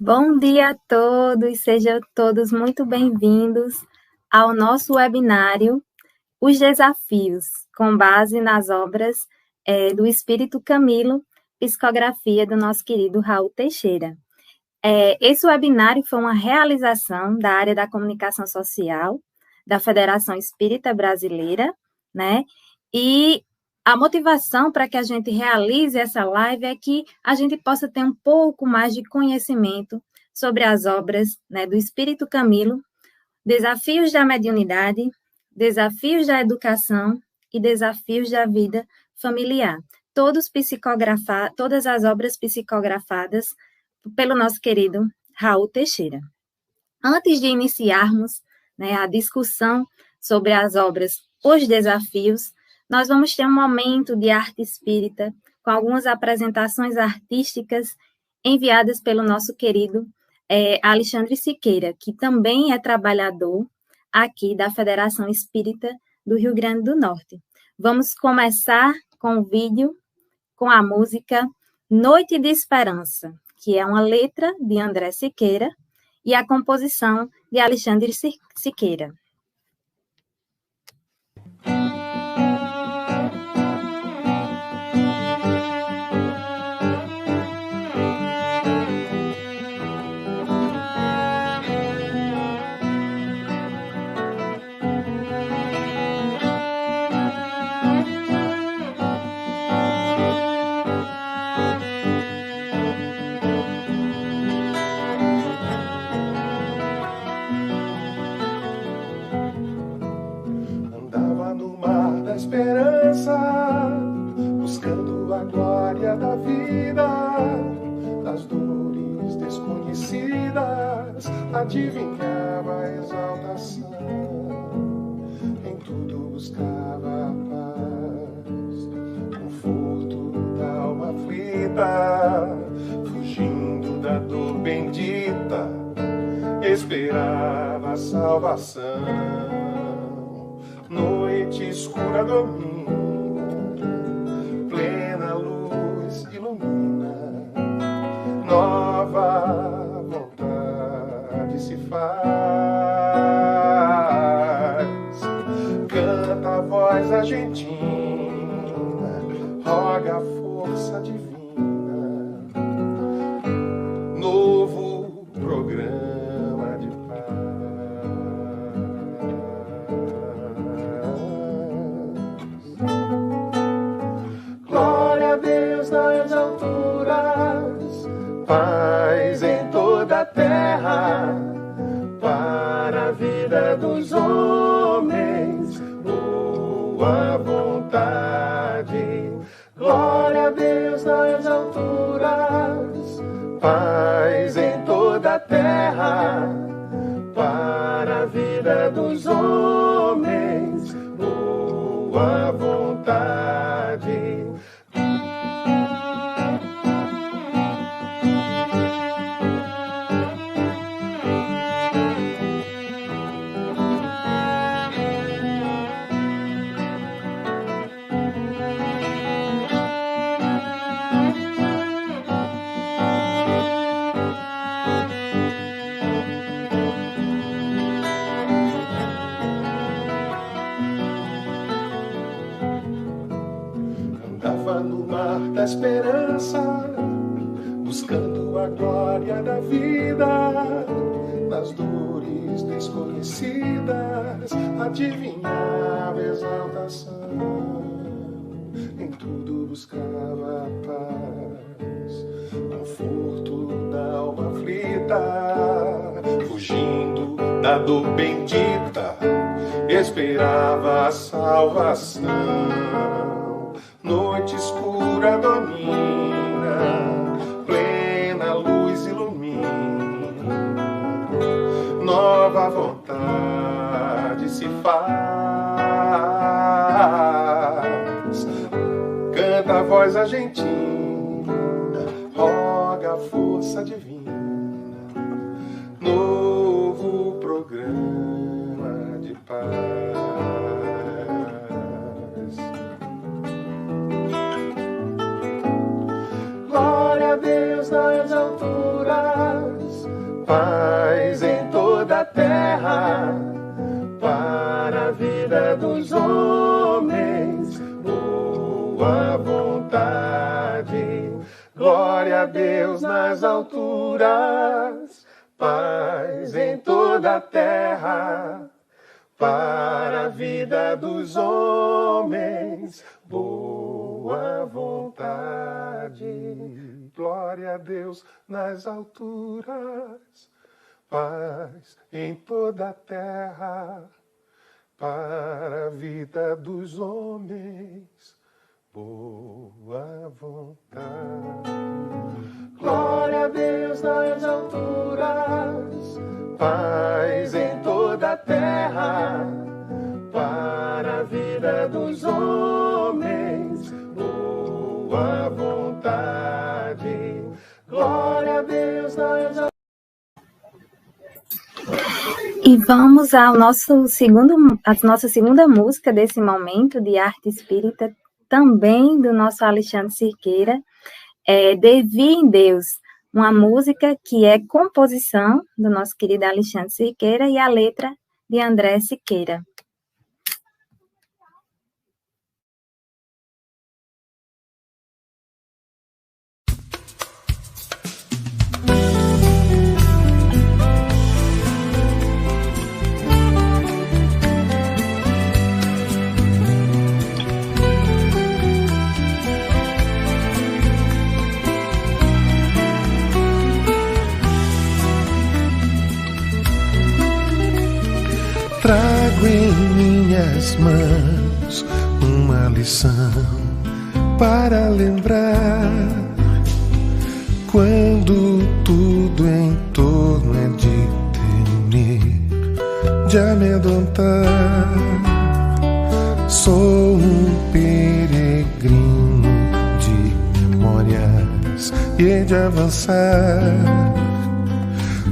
Bom dia a todos, sejam todos muito bem-vindos ao nosso webinário Os Desafios, com base nas obras do Espírito Camilo, psicografia do nosso querido Raul Teixeira. Esse webinário foi uma realização da área da comunicação social da Federação Espírita Brasileira, né? E a motivação para que a gente realize essa live é que a gente possa ter um pouco mais de conhecimento sobre as obras, né, do Espírito Camilo, desafios da mediunidade, desafios da educação e desafios da vida familiar. Todas as obras psicografadas pelo nosso querido Raul Teixeira. Antes de iniciarmos, né, a discussão sobre as obras Os Desafios, nós vamos ter um momento de arte espírita com algumas apresentações artísticas enviadas pelo nosso querido Alexandre Siqueira, que também é trabalhador aqui da Federação Espírita do Rio Grande do Norte. Vamos começar com o vídeo, com a música Noite de Esperança, que é uma letra de André Siqueira e a composição de Alexandre Siqueira. Esperança, buscando a glória da vida, das dores desconhecidas, adivinhava a exaltação, em tudo buscava a paz, conforto da alma aflita, fugindo da dor bendita, esperava a salvação. Noite escura domina, plena luz ilumina, nova vontade se faz. Canta a voz argentina, roga a força divina, novo programa de paz. Nas alturas, paz em toda a terra, para a vida dos homens, boa vontade. Glória a Deus nas alturas, paz em toda a terra, para a vida dos homens, boa vontade. No mar da esperança, buscando a glória da vida, nas dores desconhecidas, adivinhava a exaltação, em tudo buscava a paz, conforto da alma aflita, fugindo da dor bendita, esperava a salvação. Noite escura domina, plena luz ilumina, nova vontade se faz. Canta a voz argentina, roga a força divina, novo programa de paz. Glória a Deus nas alturas, Deus nas alturas, paz em toda a terra, para a vida dos homens, boa vontade. Glória a Deus nas alturas, paz em toda a terra, para a vida dos homens, boa vontade. Glória a Deus nas alturas, paz em toda a terra, para a vida dos homens, boa vontade. Glória a Deus nas alturas. E vamos à nossa segunda música desse momento de arte espírita, também do nosso Alexandre Cirqueira, Devia em Deus, uma música que é composição do nosso querido Alexandre Cirqueira e a letra de André Siqueira. Trago em minhas mãos uma lição para lembrar, quando tudo em torno é de temer, de amedrontar. Sou um peregrino de memórias e hei de avançar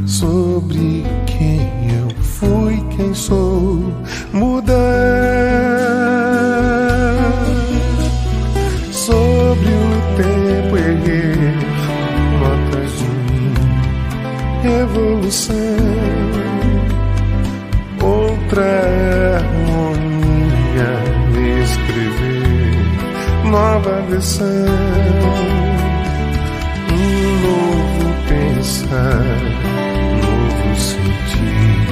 sobre quem eu fui, quem sou, mudar sobre o tempo, erguer notas de mim, evolução, outra harmonia, escrever nova versão, um novo pensar, novo sentir,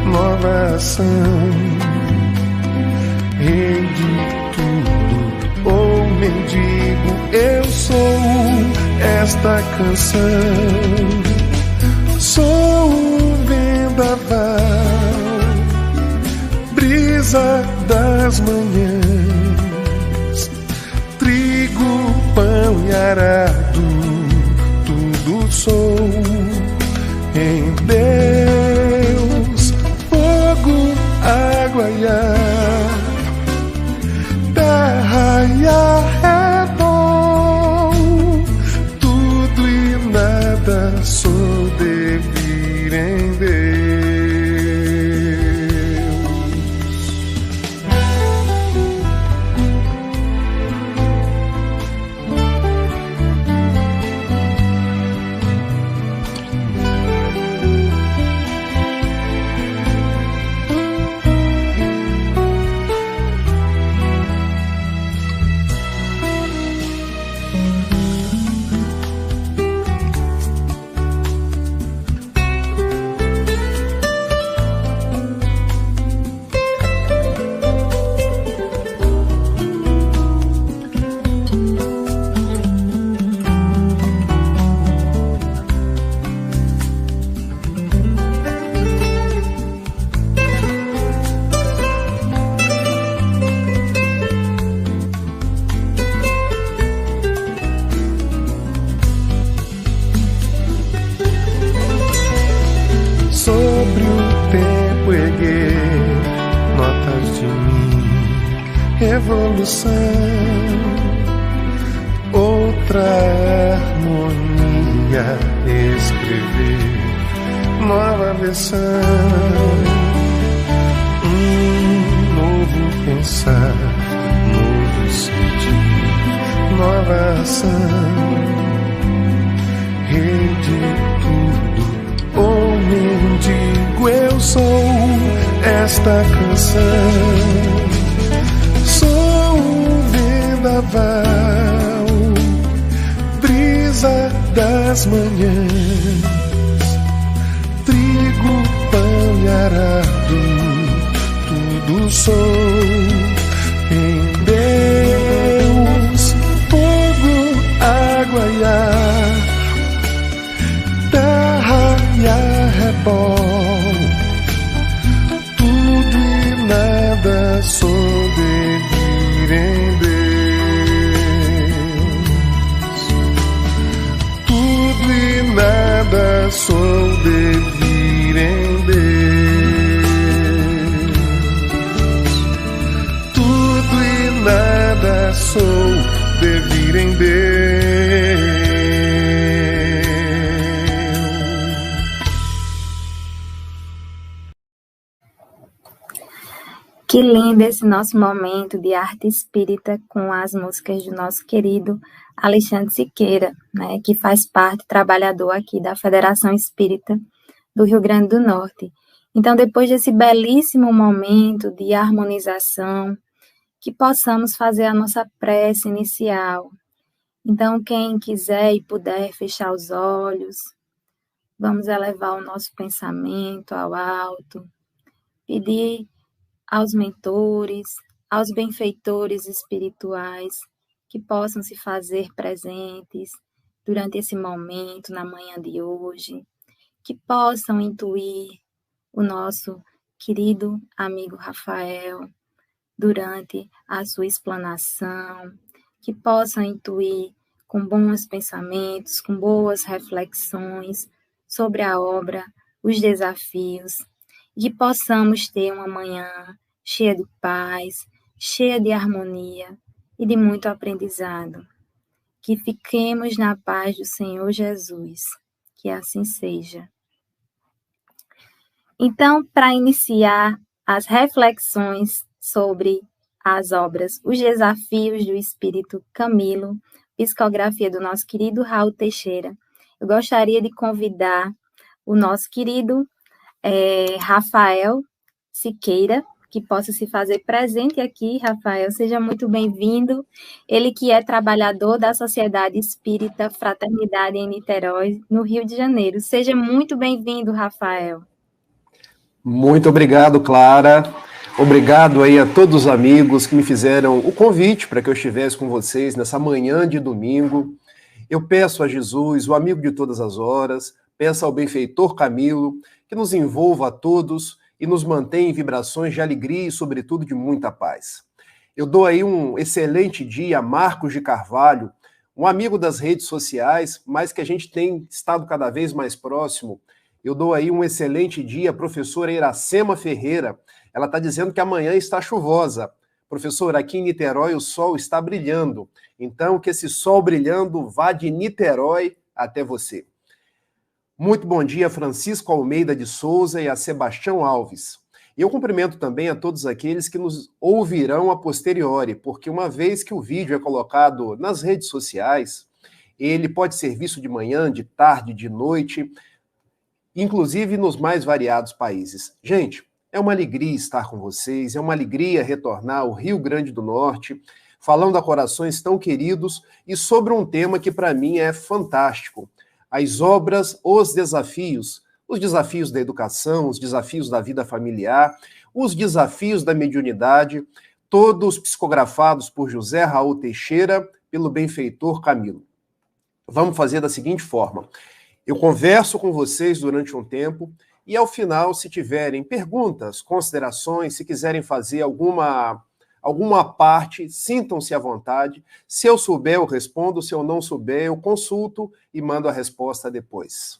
nova ação. Rei de tudo, ou mendigo, eu sou esta canção. Sou um vendaval, brisa das manhãs, trigo, pão e arado, tudo sou em Deus, fogo, água e ar, terra e ar é bom, tudo e nada sou devir em Deus. Sobre o tempo erguer notas de mim, evolução, outra harmonia, escrever nova versão, um novo pensar, novo sentir, nova ação. Rei de tudo, ou mendigo, eu sou esta canção. Sou um vendaval, brisa da das manhãs, trigo, pão e arado, tudo sou em Deus, fogo, água e ar, terra e arrebol, tudo e nada sou devir em Deus. Nada sou devir em Deus, tudo e nada sou devir em Deus. Que lindo esse nosso momento de arte espírita com as músicas do nosso querido Alexandre Siqueira, né, que faz parte, trabalhador aqui da Federação Espírita do Rio Grande do Norte. Então, depois desse belíssimo momento de harmonização, que possamos fazer a nossa prece inicial. Então, quem quiser e puder fechar os olhos, vamos elevar o nosso pensamento ao alto, pedir aos mentores, aos benfeitores espirituais, que possam se fazer presentes durante esse momento, na manhã de hoje, que possam intuir o nosso querido amigo Rafael durante a sua explanação, que possam intuir com bons pensamentos, com boas reflexões sobre a obra, os desafios, e que possamos ter uma manhã cheia de paz, cheia de harmonia e de muito aprendizado. Que fiquemos na paz do Senhor Jesus, que assim seja. Então, para iniciar as reflexões sobre as obras Os Desafios do Espírito Camilo, psicografia do nosso querido Raul Teixeira, eu gostaria de convidar o nosso querido Rafael Siqueira, que possa se fazer presente aqui. Rafael, seja muito bem-vindo. Ele que é trabalhador da Sociedade Espírita Fraternidade em Niterói, no Rio de Janeiro. Seja muito bem-vindo, Rafael. Muito obrigado, Clara. Obrigado aí a todos os amigos que me fizeram o convite para que eu estivesse com vocês nessa manhã de domingo. Eu peço a Jesus, o amigo de todas as horas, peço ao benfeitor Camilo, que nos envolva a todos e nos mantenha em vibrações de alegria e, sobretudo, de muita paz. Eu dou aí um excelente dia a Marcos de Carvalho, um amigo das redes sociais, mas que a gente tem estado cada vez mais próximo. Eu dou aí um excelente dia à professora Iracema Ferreira. Ela está dizendo que amanhã está chuvosa. Professor, aqui em Niterói o sol está brilhando. Então, que esse sol brilhando vá de Niterói até você. Muito bom dia a Francisco Almeida de Souza e a Sebastião Alves. E eu cumprimento também a todos aqueles que nos ouvirão a posteriori, porque uma vez que o vídeo é colocado nas redes sociais, ele pode ser visto de manhã, de tarde, de noite, inclusive nos mais variados países. Gente, é uma alegria estar com vocês, é uma alegria retornar ao Rio Grande do Norte, falando a corações tão queridos e sobre um tema que para mim é fantástico. As obras, os desafios da educação, os desafios da vida familiar, os desafios da mediunidade, todos psicografados por José Raul Teixeira, pelo benfeitor Camilo. Vamos fazer da seguinte forma: eu converso com vocês durante um tempo e ao final, se tiverem perguntas, considerações, se quiserem fazer alguma parte, sintam-se à vontade. Se eu souber, eu respondo. Se eu não souber, eu consulto e mando a resposta depois.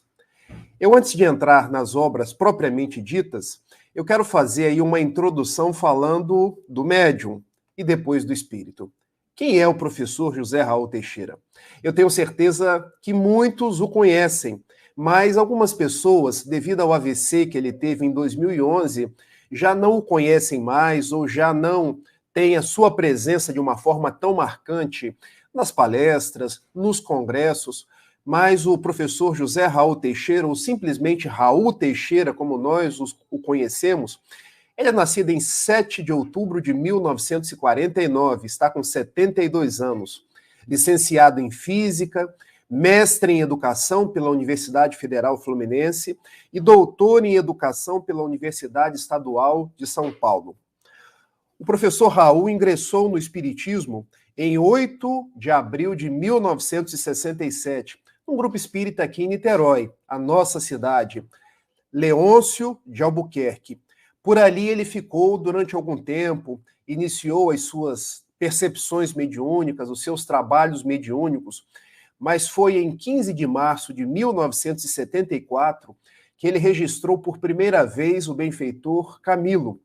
Eu, antes de entrar nas obras propriamente ditas, eu quero fazer aí uma introdução falando do médium e depois do espírito. Quem é o professor José Raul Teixeira? Eu tenho certeza que muitos o conhecem, mas algumas pessoas, devido ao AVC que ele teve em 2011, já não o conhecem mais ou já não tem a sua presença de uma forma tão marcante nas palestras, nos congressos, mas o professor José Raul Teixeira, ou simplesmente Raul Teixeira, como nós o conhecemos, ele é nascido em 7 de outubro de 1949, está com 72 anos, licenciado em Física, mestre em Educação pela Universidade Federal Fluminense e doutor em Educação pela Universidade Estadual de São Paulo. O professor Raul ingressou no Espiritismo em 8 de abril de 1967, num grupo espírita aqui em Niterói, a nossa cidade, Leôncio de Albuquerque. Por ali ele ficou durante algum tempo, iniciou as suas percepções mediúnicas, os seus trabalhos mediúnicos, mas foi em 15 de março de 1974 que ele registrou por primeira vez o benfeitor Camilo.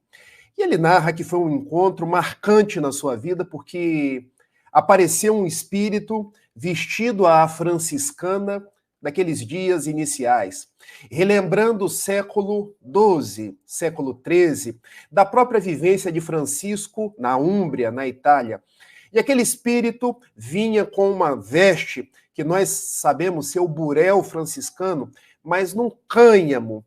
E ele narra que foi um encontro marcante na sua vida, porque apareceu um espírito vestido à franciscana daqueles dias iniciais, relembrando o século XII, século XIII, da própria vivência de Francisco na Úmbria, na Itália. E aquele espírito vinha com uma veste que nós sabemos ser o burel franciscano, mas num cânhamo,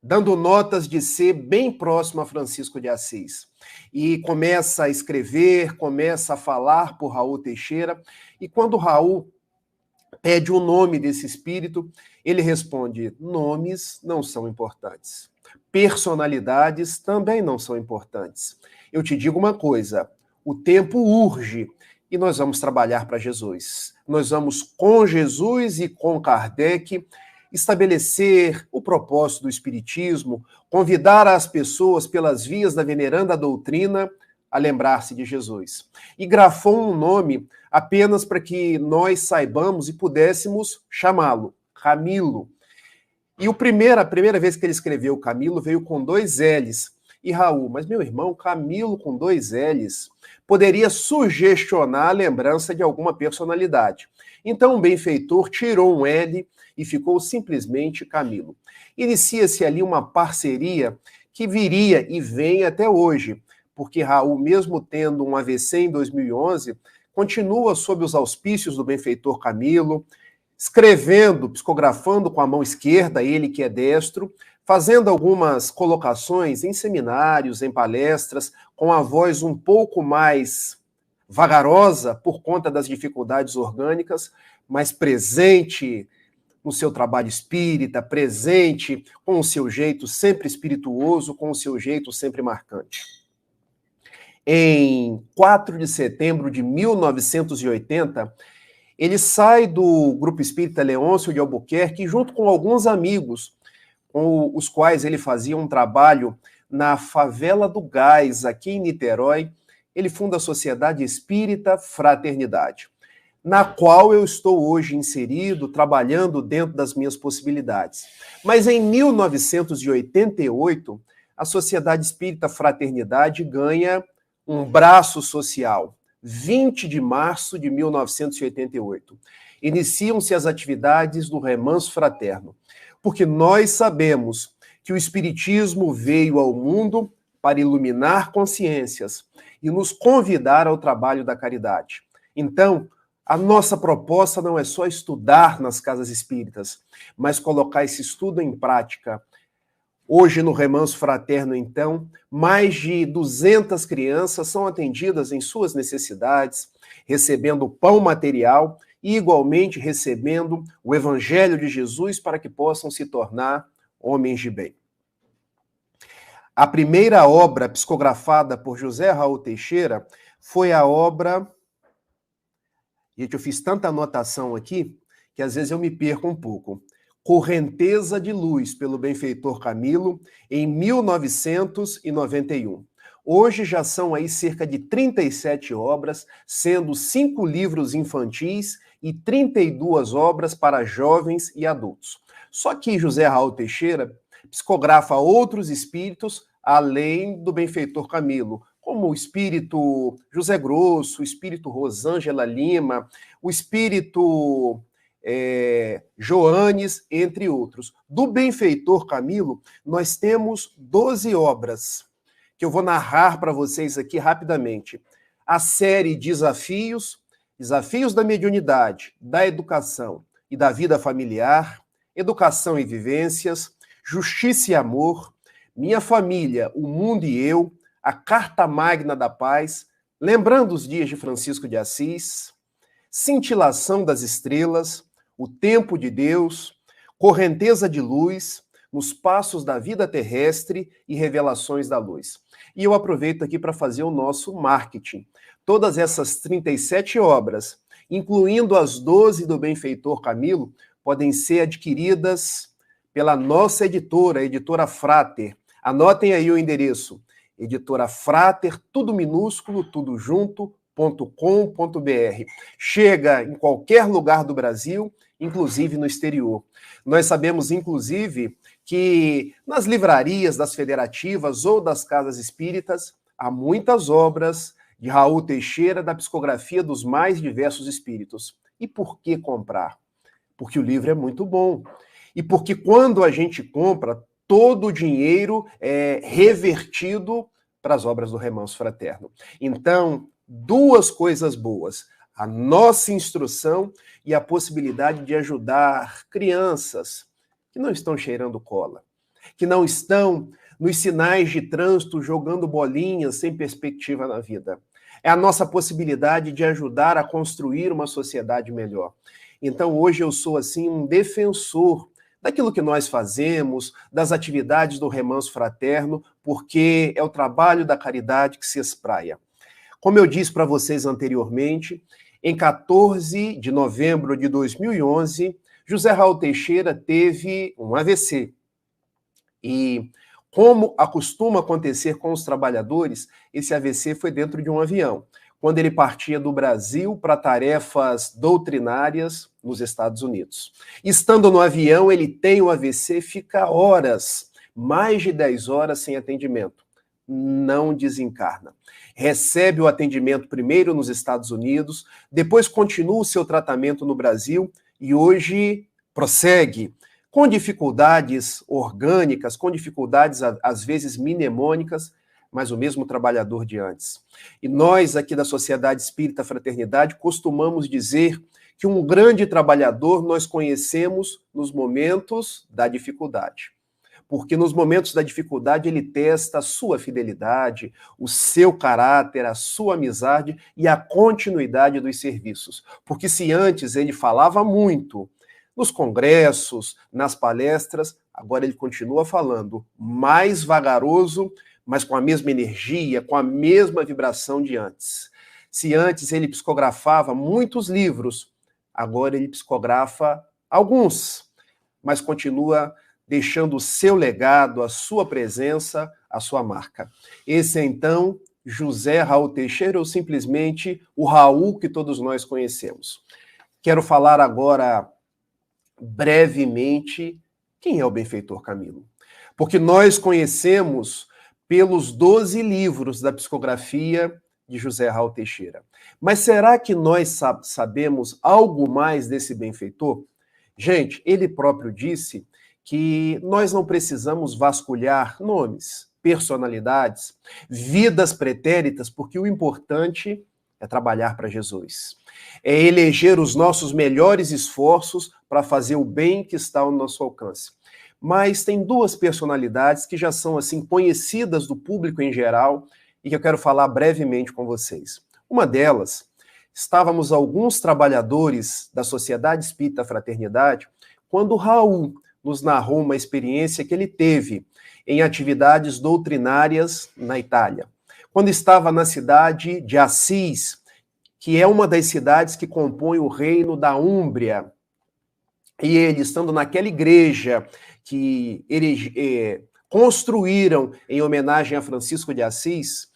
dando notas de ser bem próximo a Francisco de Assis. E começa a escrever, começa a falar por Raul Teixeira, e quando Raul pede o nome desse espírito, ele responde: nomes não são importantes. Personalidades também não são importantes. Eu te digo uma coisa, o tempo urge e nós vamos trabalhar para Jesus. Nós vamos, com Jesus e com Kardec, estabelecer o propósito do Espiritismo, convidar as pessoas pelas vias da veneranda doutrina a lembrar-se de Jesus. E grafou um nome apenas para que nós saibamos e pudéssemos chamá-lo, Camilo. E a primeira vez que ele escreveu Camilo veio com 2 L's. E Raul, mas meu irmão, Camilo com 2 L's, poderia sugestionar a lembrança de alguma personalidade. Então o benfeitor tirou um L e ficou simplesmente Camilo. Inicia-se ali uma parceria que viria e vem até hoje, porque Raul, mesmo tendo um AVC em 2011, continua sob os auspícios do benfeitor Camilo, escrevendo, psicografando com a mão esquerda, ele que é destro, fazendo algumas colocações em seminários, em palestras, com a voz um pouco mais vagarosa por conta das dificuldades orgânicas, mas presente no seu trabalho espírita, presente com o seu jeito sempre espirituoso, com o seu jeito sempre marcante. Em 4 de setembro de 1980, ele sai do Grupo Espírita Leôncio de Albuquerque junto com alguns amigos, com os quais ele fazia um trabalho na Favela do Gás, aqui em Niterói. Ele funda a Sociedade Espírita Fraternidade, na qual eu estou hoje inserido, trabalhando dentro das minhas possibilidades. Mas em 1988, a Sociedade Espírita Fraternidade ganha um braço social. 20 de março de 1988. Iniciam-se as atividades do Remanso Fraterno, porque nós sabemos que o Espiritismo veio ao mundo para iluminar consciências e nos convidar ao trabalho da caridade. Então, a nossa proposta não é só estudar nas casas espíritas, mas colocar esse estudo em prática. Hoje, no Remanso Fraterno, então, mais de 200 crianças são atendidas em suas necessidades, recebendo pão material e, igualmente, recebendo o Evangelho de Jesus para que possam se tornar homens de bem. A primeira obra psicografada por José Raul Teixeira foi a obra... Gente, eu fiz tanta anotação aqui que às vezes eu me perco um pouco. Correnteza de Luz, pelo benfeitor Camilo, em 1991. Hoje já são aí cerca de 37 obras, sendo 5 livros infantis e 32 obras para jovens e adultos. Só que José Raul Teixeira psicografa outros espíritos, além do benfeitor Camilo, como o espírito José Grosso, o espírito Rosângela Lima, o espírito... Joanes, entre outros. Do benfeitor Camilo, nós temos 12 obras, que eu vou narrar para vocês aqui rapidamente. A série Desafios, Desafios da Mediunidade, da Educação e da Vida Familiar, Educação e Vivências, Justiça e Amor, Minha Família, o Mundo e Eu, a Carta Magna da Paz, Lembrando os Dias de Francisco de Assis, cintilação das estrelas, o tempo de Deus, correnteza de luz, nos passos da vida terrestre e revelações da luz. E eu aproveito aqui para fazer o nosso marketing. Todas essas 37 obras, incluindo as 12 do benfeitor Camilo, podem ser adquiridas pela nossa editora, a Editora Frater. Anotem aí o endereço, Editora Frater, tudo minúsculo, tudo junto, .com.br. Chega em qualquer lugar do Brasil, inclusive no exterior. Nós sabemos, inclusive, que nas livrarias das federativas ou das casas espíritas, há muitas obras de Raul Teixeira da psicografia dos mais diversos espíritos. E por que comprar? Porque o livro é muito bom. E porque quando a gente compra, todo o dinheiro é revertido para as obras do Remanso Fraterno. Então, duas coisas boas: a nossa instrução e a possibilidade de ajudar crianças que não estão cheirando cola, que não estão nos sinais de trânsito jogando bolinhas sem perspectiva na vida. É a nossa possibilidade de ajudar a construir uma sociedade melhor. Então, hoje eu sou, assim, um defensor daquilo que nós fazemos, das atividades do Remanso Fraterno, porque é o trabalho da caridade que se espraia. Como eu disse para vocês anteriormente, em 14 de novembro de 2011, José Raul Teixeira teve um AVC. E, como acostuma acontecer com os trabalhadores, esse AVC foi dentro de um avião, quando ele partia do Brasil para tarefas doutrinárias nos Estados Unidos. Estando no avião, ele tem o AVC, fica horas, mais de 10 horas sem atendimento. Não desencarna. Recebe o atendimento primeiro nos Estados Unidos, depois continua o seu tratamento no Brasil e hoje prossegue com dificuldades orgânicas, com dificuldades às vezes mnemônicas, mas o mesmo trabalhador de antes. E nós aqui da Sociedade Espírita Fraternidade costumamos dizer que um grande trabalhador nós conhecemos nos momentos da dificuldade. Porque nos momentos da dificuldade ele testa a sua fidelidade, o seu caráter, a sua amizade e a continuidade dos serviços. Porque se antes ele falava muito nos congressos, nas palestras, agora ele continua falando mais vagaroso, mas com a mesma energia, com a mesma vibração de antes. Se antes ele psicografava muitos livros, agora ele psicografa alguns, mas continua deixando o seu legado, a sua presença, a sua marca. Esse é, então, José Raul Teixeira, ou simplesmente o Raul que todos nós conhecemos. Quero falar agora, brevemente, quem é o benfeitor Camilo. Porque nós conhecemos pelos 12 livros da psicografia de José Raul Teixeira. Mas será que nós sabemos algo mais desse benfeitor? Gente, ele próprio disse que nós não precisamos vasculhar nomes, personalidades, vidas pretéritas, porque o importante é trabalhar para Jesus. É eleger os nossos melhores esforços para fazer o bem que está ao nosso alcance. Mas tem duas personalidades que já são assim conhecidas do público em geral e que eu quero falar brevemente com vocês. Uma delas, estávamos alguns trabalhadores da Sociedade Espírita Fraternidade quando Raul nos narrou uma experiência que ele teve em atividades doutrinárias na Itália. Quando estava na cidade de Assis, que é uma das cidades que compõe o reino da Úmbria, e ele, estando naquela igreja que construíram em homenagem a Francisco de Assis,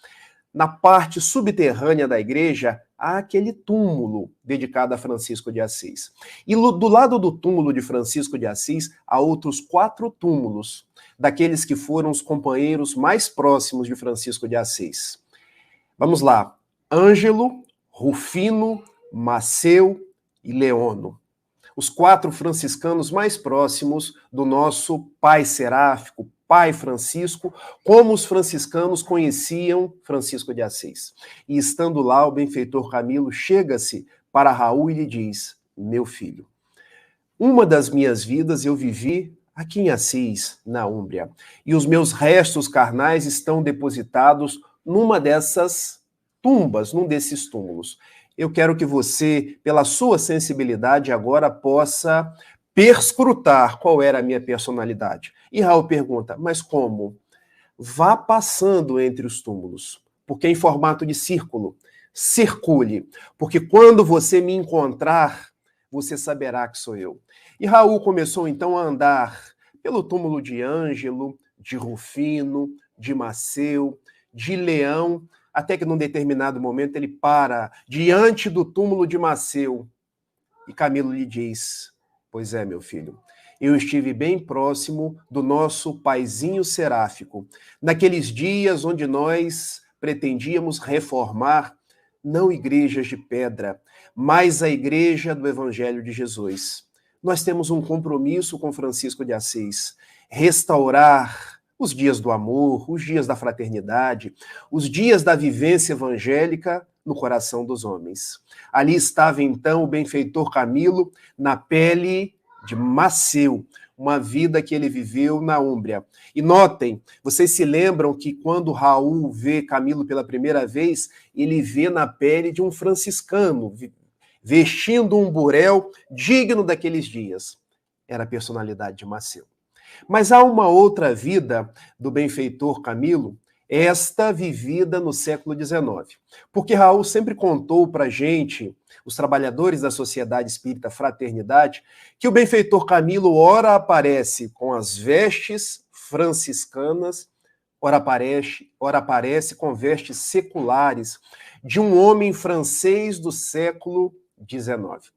na parte subterrânea da igreja, há aquele túmulo dedicado a Francisco de Assis. E do lado do túmulo de Francisco de Assis, há outros 4 túmulos, daqueles que foram os companheiros mais próximos de Francisco de Assis. Vamos lá. Ângelo, Rufino, Maceu e Leono. Os 4 franciscanos mais próximos do nosso pai seráfico, pai Francisco, como os franciscanos conheciam Francisco de Assis. E estando lá, o benfeitor Camilo chega-se para Raul e lhe diz: meu filho, uma das minhas vidas eu vivi aqui em Assis, na Úmbria, e os meus restos carnais estão depositados numa dessas tumbas, num desses túmulos. Eu quero que você, pela sua sensibilidade, agora possa perscrutar qual era a minha personalidade. E Raul pergunta, mas como? Vá passando entre os túmulos, porque é em formato de círculo. Circule, porque quando você me encontrar, você saberá que sou eu. E Raul começou então a andar pelo túmulo de Ângelo, de Rufino, de Maceu, de Leão, até que num determinado momento ele para diante do túmulo de Maceu e Camilo lhe diz, pois é, meu filho, eu estive bem próximo do nosso paizinho seráfico, naqueles dias onde nós pretendíamos reformar não igrejas de pedra, mas a igreja do Evangelho de Jesus. Nós temos um compromisso com Francisco de Assis, restaurar os dias do amor, os dias da fraternidade, os dias da vivência evangélica no coração dos homens. Ali estava então o benfeitor Camilo na pele de Maceu, uma vida que ele viveu na Úmbria. E notem, vocês se lembram que quando Raul vê Camilo pela primeira vez, ele vê na pele de um franciscano, vestindo um burel digno daqueles dias. Era a personalidade de Maceu. Mas há uma outra vida do benfeitor Camilo, esta vivida no século XIX. Porque Raul sempre contou para a gente, os trabalhadores da Sociedade Espírita Fraternidade, que o benfeitor Camilo ora aparece com as vestes franciscanas, ora aparece com vestes seculares de um homem francês do século XIX.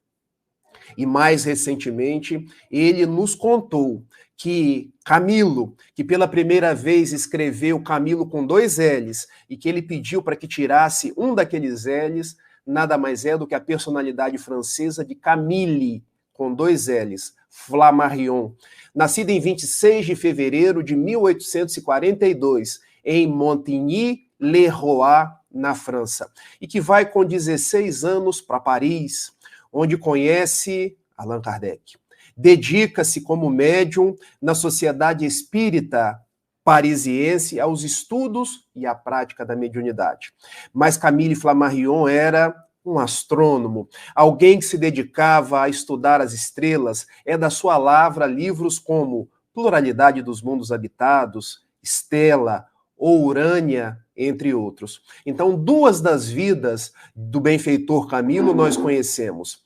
E mais recentemente, ele nos contou que Camilo, que pela primeira vez escreveu Camilo com 2 L's, e que ele pediu para que tirasse um daqueles L's, nada mais é do que a personalidade francesa de Camille, com 2 L's, Flammarion, nascida em 26 de fevereiro de 1842, em Montigny-le-Roi, na França, e que vai com 16 anos para Paris, onde conhece Allan Kardec. Dedica-se como médium na Sociedade Espírita Parisiense aos estudos e à prática da mediunidade. Mas Camille Flammarion era um astrônomo, alguém que se dedicava a estudar as estrelas, é da sua lavra livros como Pluralidade dos Mundos Habitados, Stella ou Urânia, entre outros. Então, 2 das vidas do benfeitor Camilo nós conhecemos.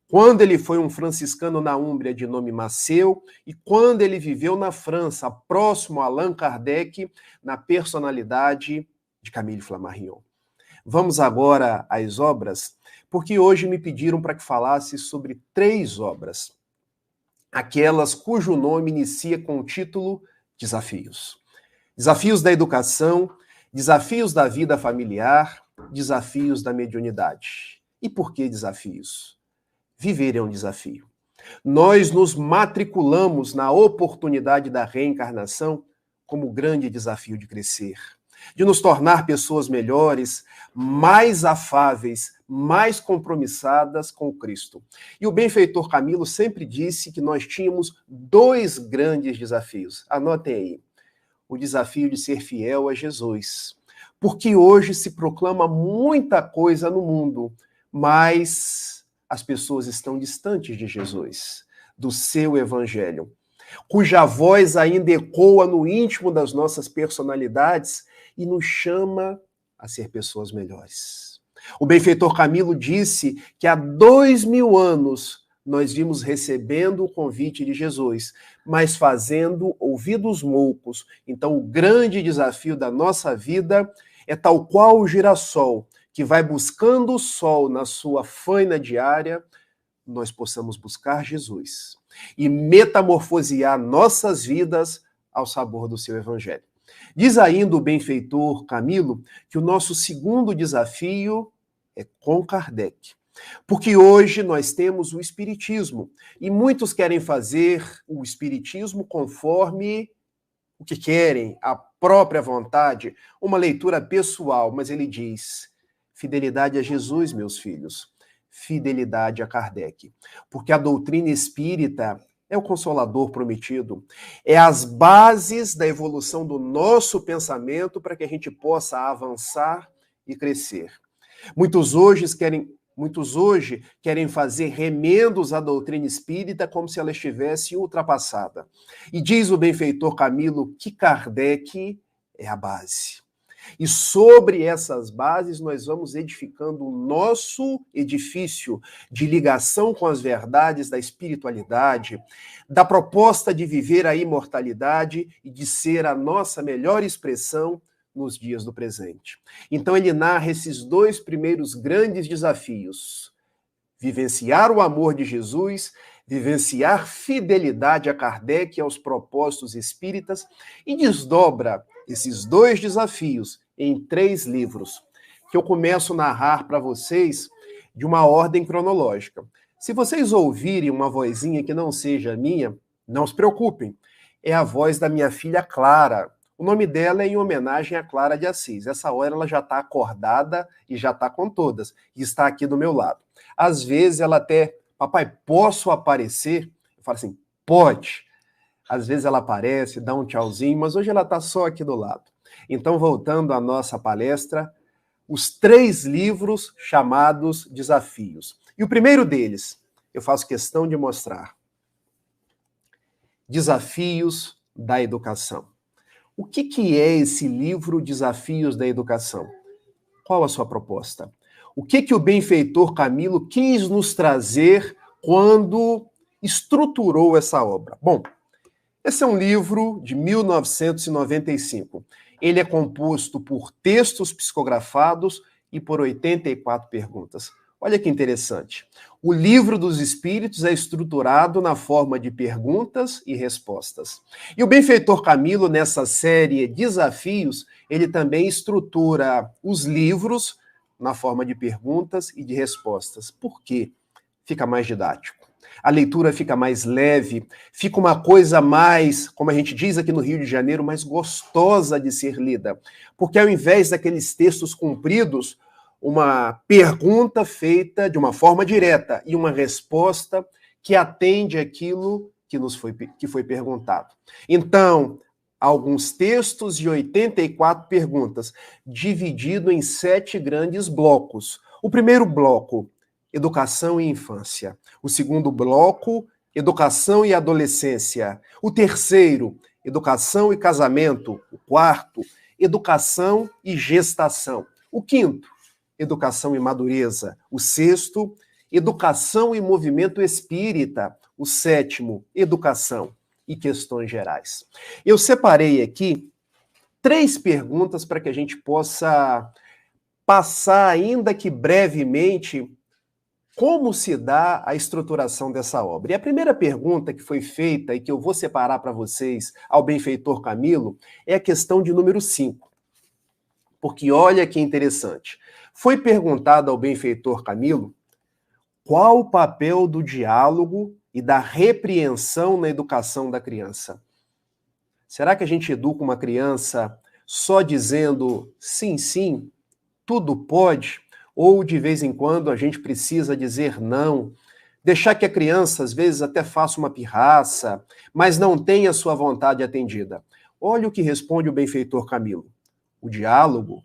Quando ele foi um franciscano na Úmbria de nome Maceu e quando ele viveu na França, próximo a Allan Kardec, na personalidade de Camille Flammarion. Vamos agora às obras, porque hoje me pediram para que falasse sobre 3 obras, aquelas cujo nome inicia com o título Desafios. Desafios da educação, desafios da vida familiar, desafios da mediunidade. E por que desafios? Viver é um desafio. Nós nos matriculamos na oportunidade da reencarnação como grande desafio de crescer, de nos tornar pessoas melhores, mais afáveis, mais compromissadas com Cristo. E o benfeitor Camilo sempre disse que nós tínhamos 2 grandes desafios. Anotem aí. O desafio de ser fiel a Jesus. Porque hoje se proclama muita coisa no mundo, mas as pessoas estão distantes de Jesus, do seu evangelho, cuja voz ainda ecoa no íntimo das nossas personalidades e nos chama a ser pessoas melhores. O benfeitor Camilo disse que há 2000 anos nós vimos recebendo o convite de Jesus, mas fazendo ouvidos moucos. Então, o grande desafio da nossa vida é tal qual o girassol, que vai buscando o sol na sua faina diária, nós possamos buscar Jesus e metamorfosear nossas vidas ao sabor do seu evangelho. Diz ainda o benfeitor Camilo que o nosso segundo desafio é com Kardec. Porque hoje nós temos o Espiritismo e muitos querem fazer o Espiritismo conforme o que querem, a própria vontade, uma leitura pessoal, mas ele diz: fidelidade a Jesus, meus filhos, fidelidade a Kardec. Porque a doutrina espírita é o consolador prometido, é as bases da evolução do nosso pensamento para que a gente possa avançar e crescer. Muitos hoje querem fazer remendos à doutrina espírita como se ela estivesse ultrapassada. E diz o benfeitor Camilo que Kardec é a base. E sobre essas bases nós vamos edificando o nosso edifício de ligação com as verdades da espiritualidade, da proposta de viver a imortalidade e de ser a nossa melhor expressão nos dias do presente. Então ele narra esses dois primeiros grandes desafios: vivenciar o amor de Jesus, vivenciar fidelidade a Kardec e aos propósitos espíritas, e desdobra esses dois desafios em 3 livros, que eu começo a narrar para vocês de uma ordem cronológica. Se vocês ouvirem uma vozinha que não seja minha, não se preocupem, é a voz da minha filha Clara. O nome dela é em homenagem a Clara de Assis. Essa hora ela já está acordada e já está com todas, e está aqui do meu lado. Às vezes ela até, papai, posso aparecer? Eu falo assim, pode. Às vezes ela aparece, dá um tchauzinho, mas hoje ela está só aqui do lado. Então, voltando à nossa palestra, os 3 livros chamados Desafios. E o primeiro deles, eu faço questão de mostrar. Desafios da Educação. O que é esse livro Desafios da Educação? Qual a sua proposta? O que o benfeitor Camilo quis nos trazer quando estruturou essa obra? Bom, esse é um livro de 1995. Ele é composto por textos psicografados e por 84 perguntas. Olha que interessante. O Livro dos Espíritos é estruturado na forma de perguntas e respostas. E o benfeitor Camilo, nessa série Desafios, ele também estrutura os livros na forma de perguntas e de respostas. Por quê? Fica mais didático. A leitura fica mais leve, fica uma coisa mais, como a gente diz aqui no Rio de Janeiro, mais gostosa de ser lida. Porque ao invés daqueles textos compridos, uma pergunta feita de uma forma direta e uma resposta que atende aquilo que foi perguntado. Então, alguns textos e 84 perguntas, dividido em 7 grandes blocos. O primeiro bloco, Educação e Infância. O segundo bloco, Educação e Adolescência. O terceiro, Educação e Casamento. O quarto, Educação e Gestação. O quinto, Educação e Madureza. O sexto, Educação e Movimento Espírita. O sétimo, Educação e Questões Gerais. Eu separei aqui 3 perguntas para que a gente possa passar, ainda que brevemente, como se dá a estruturação dessa obra. E a primeira pergunta que foi feita e que eu vou separar para vocês ao benfeitor Camilo é a questão de número 5. Porque olha que interessante. Foi perguntado ao benfeitor Camilo qual o papel do diálogo e da repreensão na educação da criança. Será que a gente educa uma criança só dizendo sim, sim, tudo pode? Ou, de vez em quando, a gente precisa dizer não, deixar que a criança, às vezes, até faça uma pirraça, mas não tenha sua vontade atendida? Olha o que responde o benfeitor Camilo. O diálogo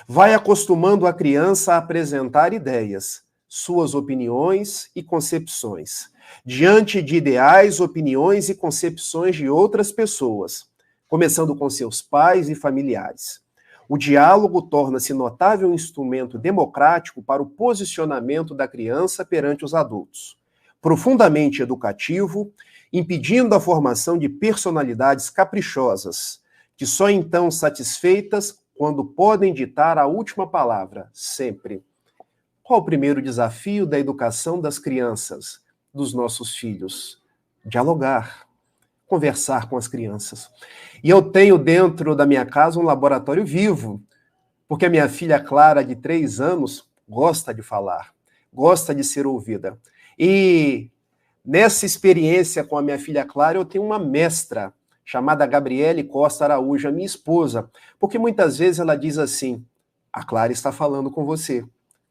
vai acostumando a criança a apresentar ideias, suas opiniões e concepções, diante de ideais, opiniões e concepções de outras pessoas, começando com seus pais e familiares. O diálogo torna-se notável instrumento democrático para o posicionamento da criança perante os adultos, profundamente educativo, impedindo a formação de personalidades caprichosas, que só então satisfeitas quando podem ditar a última palavra, sempre. Qual o primeiro desafio da educação das crianças, dos nossos filhos? Dialogar. Conversar com as crianças. E eu tenho dentro da minha casa um laboratório vivo, porque a minha filha Clara, de 3 anos, gosta de falar, gosta de ser ouvida. E nessa experiência com a minha filha Clara, eu tenho uma mestra chamada Gabriele Costa Araújo, a minha esposa, porque muitas vezes ela diz assim, a Clara está falando com você,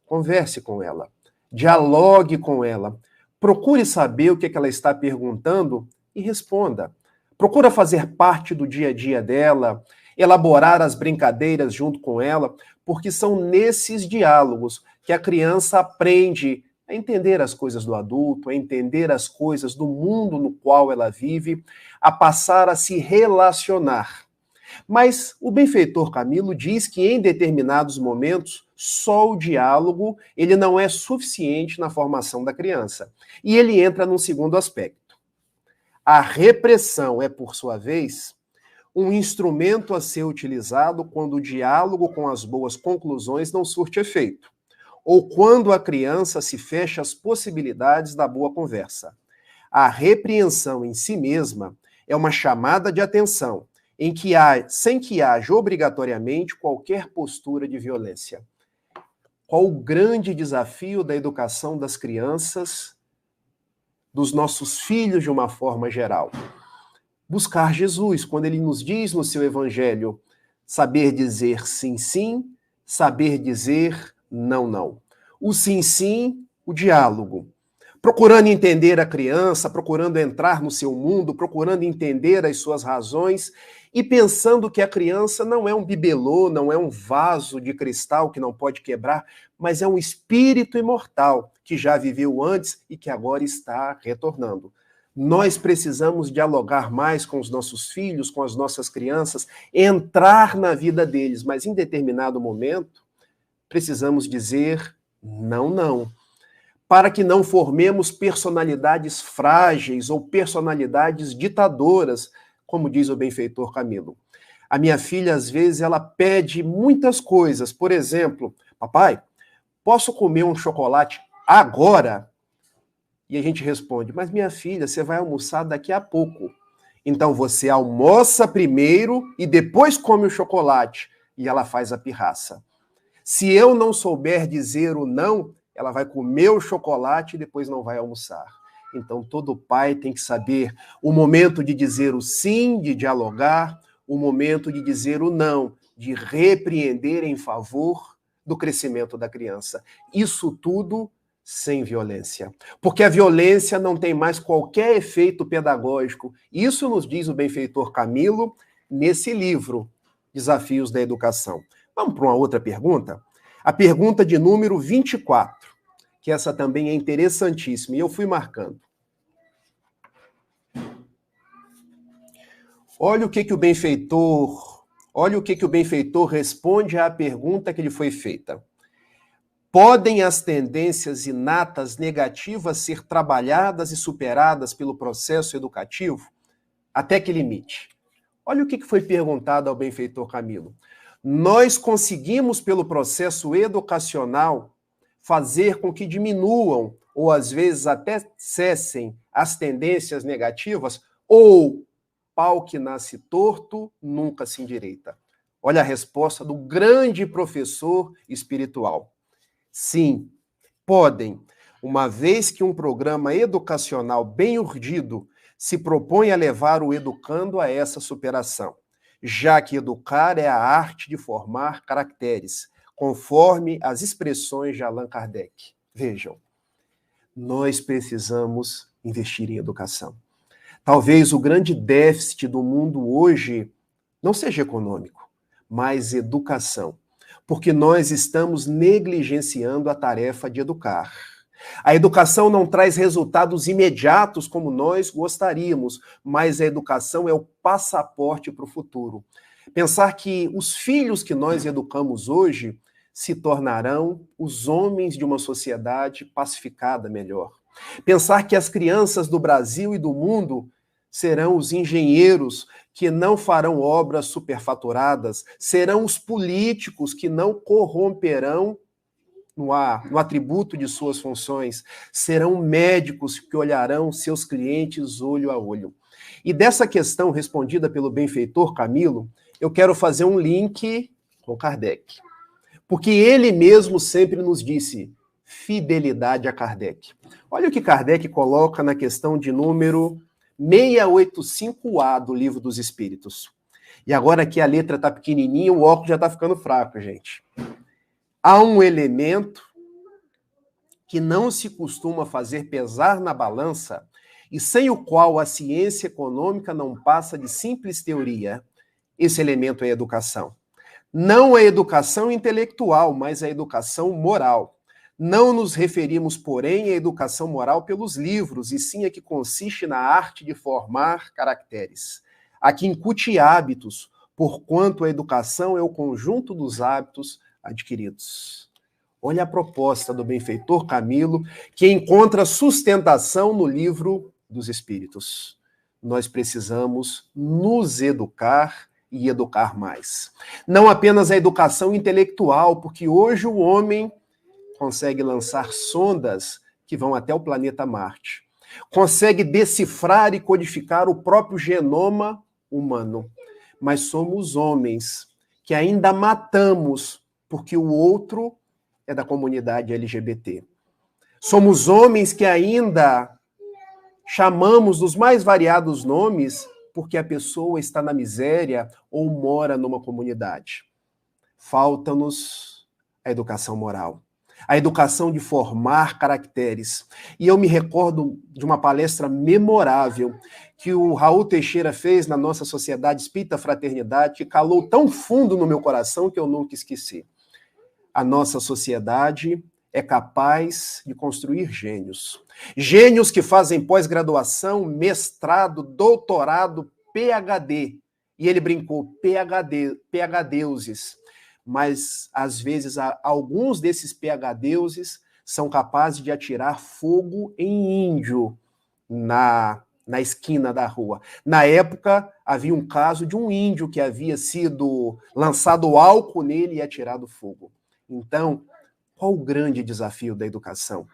converse com ela, dialogue com ela, procure saber o que ela está perguntando e responda. Procura fazer parte do dia a dia dela, elaborar as brincadeiras junto com ela, porque são nesses diálogos que a criança aprende a entender as coisas do adulto, a entender as coisas do mundo no qual ela vive, a passar a se relacionar. Mas o benfeitor Camilo diz que em determinados momentos, só o diálogo ele não é suficiente na formação da criança. E ele entra num segundo aspecto. A repressão é, por sua vez, um instrumento a ser utilizado quando o diálogo com as boas conclusões não surte efeito, ou quando a criança se fecha às possibilidades da boa conversa. A repreensão em si mesma é uma chamada de atenção, sem que haja obrigatoriamente qualquer postura de violência. Qual o grande desafio da educação das crianças, dos nossos filhos de uma forma geral? Buscar Jesus, quando ele nos diz no seu evangelho, saber dizer sim, sim, saber dizer não, não. O sim, sim, o diálogo. Procurando entender a criança, procurando entrar no seu mundo, procurando entender as suas razões e pensando que a criança não é um bibelô, não é um vaso de cristal que não pode quebrar, mas é um espírito imortal que já viveu antes e que agora está retornando. Nós precisamos dialogar mais com os nossos filhos, com as nossas crianças, entrar na vida deles, mas em determinado momento precisamos dizer não, não, para que não formemos personalidades frágeis ou personalidades ditadoras, como diz o benfeitor Camilo. A minha filha, às vezes, ela pede muitas coisas. Por exemplo, papai, posso comer um chocolate agora? E a gente responde, mas minha filha, você vai almoçar daqui a pouco. Então você almoça primeiro e depois come o chocolate. E ela faz a pirraça. Se eu não souber dizer o não, ela vai comer o chocolate e depois não vai almoçar. Então todo pai tem que saber o momento de dizer o sim, de dialogar, o momento de dizer o não, de repreender em favor do crescimento da criança. Isso tudo sem violência. Porque a violência não tem mais qualquer efeito pedagógico. Isso nos diz o benfeitor Camilo nesse livro, Desafios da Educação. Vamos para uma outra pergunta? A pergunta de número 24, que essa também é interessantíssima, e eu fui marcando. Olha o que o benfeitor responde à pergunta que lhe foi feita. Podem as tendências inatas negativas ser trabalhadas e superadas pelo processo educativo? Até que limite? Olha o que foi perguntado ao benfeitor Camilo. Nós conseguimos, pelo processo educacional, fazer com que diminuam, ou às vezes até cessem, as tendências negativas, ou pau que nasce torto, nunca se endireita? Olha a resposta do grande professor espiritual. Sim, podem, uma vez que um programa educacional bem urdido se propõe a levar o educando a essa superação, já que educar é a arte de formar caracteres, conforme as expressões de Allan Kardec. Vejam, nós precisamos investir em educação. Talvez o grande déficit do mundo hoje não seja econômico, mas educação. Porque nós estamos negligenciando a tarefa de educar. A educação não traz resultados imediatos como nós gostaríamos, mas a educação é o passaporte para o futuro. Pensar que os filhos que nós educamos hoje se tornarão os homens de uma sociedade pacificada melhor. Pensar que as crianças do Brasil e do mundo serão os engenheiros que não farão obras superfaturadas, serão os políticos que não corromperão no atributo de suas funções, serão médicos que olharão seus clientes olho a olho. E dessa questão respondida pelo benfeitor Camilo, eu quero fazer um link com Kardec. Porque ele mesmo sempre nos disse fidelidade a Kardec. Olha o que Kardec coloca na questão de número 685A do Livro dos Espíritos. E agora que a letra está pequenininha, o óculos já está ficando fraco, gente. Há um elemento que não se costuma fazer pesar na balança e sem o qual a ciência econômica não passa de simples teoria. esse elemento é a educação. Não a educação intelectual, mas a educação moral. Não nos referimos, porém, à educação moral pelos livros, e sim a que consiste na arte de formar caracteres, a que incute hábitos, porquanto a educação é o conjunto dos hábitos adquiridos. Olha a proposta do benfeitor Camilo, que encontra sustentação no livro dos Espíritos. Nós precisamos nos educar e educar mais. Não apenas a educação intelectual, porque hoje o homem consegue lançar sondas que vão até o planeta Marte. Consegue decifrar e codificar o próprio genoma humano. Mas somos homens que ainda matamos porque o outro é da comunidade LGBT. Somos homens que ainda chamamos dos mais variados nomes porque a pessoa está na miséria ou mora numa comunidade. Falta-nos a educação moral, a educação de formar caracteres. E eu me recordo de uma palestra memorável que o Raul Teixeira fez na nossa Sociedade Espírita Fraternidade, que calou tão fundo no meu coração que eu nunca esqueci. A nossa sociedade é capaz de construir gênios. Gênios que fazem pós-graduação, mestrado, doutorado, PhD. E ele brincou, PhDeuses. Mas, às vezes, alguns desses PhDeuses são capazes de atirar fogo em índio na esquina da rua. Na época, havia um caso de um índio que havia sido lançado álcool nele e atirado fogo. Então, qual o grande desafio da educação?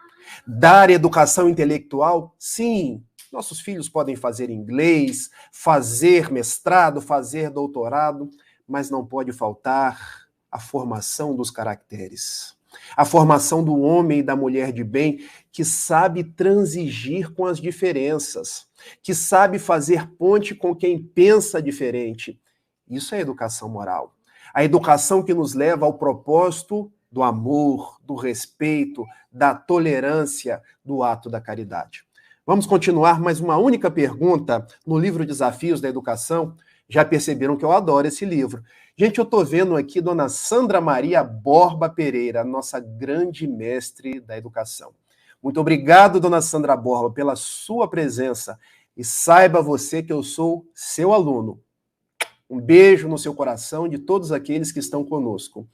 Dar educação intelectual? Sim, nossos filhos podem fazer inglês, fazer mestrado, fazer doutorado, mas não pode faltar a formação dos caracteres. A formação do homem e da mulher de bem que sabe transigir com as diferenças, que sabe fazer ponte com quem pensa diferente. Isso é educação moral. A educação que nos leva ao propósito do amor, do respeito, da tolerância, do ato da caridade. Vamos continuar mais uma única pergunta no livro Desafios da Educação. Já perceberam que eu adoro esse livro. Gente, eu estou vendo aqui Dona Sandra Maria Borba Pereira, nossa grande mestre da educação. Muito obrigado, Dona Sandra Borba, pela sua presença. E saiba você que eu sou seu aluno. Um beijo no seu coração de todos aqueles que estão conosco.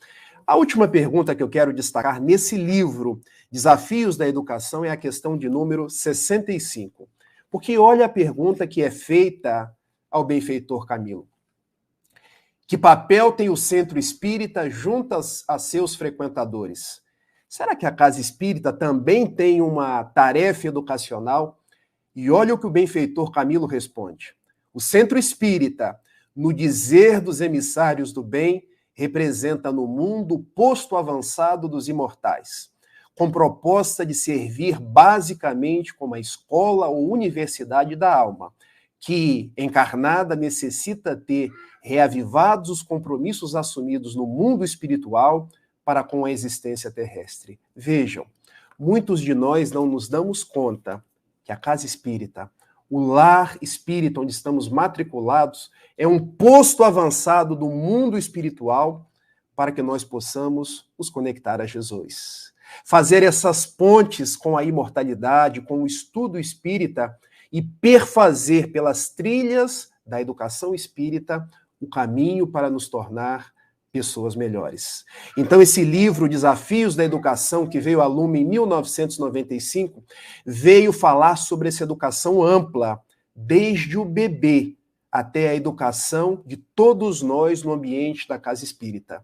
A última pergunta que eu quero destacar nesse livro, Desafios da Educação, é a questão de número 65. Porque olha a pergunta que é feita ao benfeitor Camilo. Que papel tem o centro espírita junto a seus frequentadores? Será que a casa espírita também tem uma tarefa educacional? E olha o que o benfeitor Camilo responde. O centro espírita, no dizer dos emissários do bem, representa no mundo o posto avançado dos imortais, com proposta de servir basicamente como a escola ou universidade da alma, que, encarnada, necessita ter reavivados os compromissos assumidos no mundo espiritual para com a existência terrestre. Vejam, muitos de nós não nos damos conta que a casa espírita, o lar espírita onde estamos matriculados, é um posto avançado do mundo espiritual para que nós possamos nos conectar a Jesus. Fazer essas pontes com a imortalidade, com o estudo espírita e perfazer pelas trilhas da educação espírita o caminho para nos tornar pessoas melhores. Então, esse livro, Desafios da Educação, que veio a lume em 1995, veio falar sobre essa educação ampla, desde o bebê até a educação de todos nós no ambiente da casa espírita.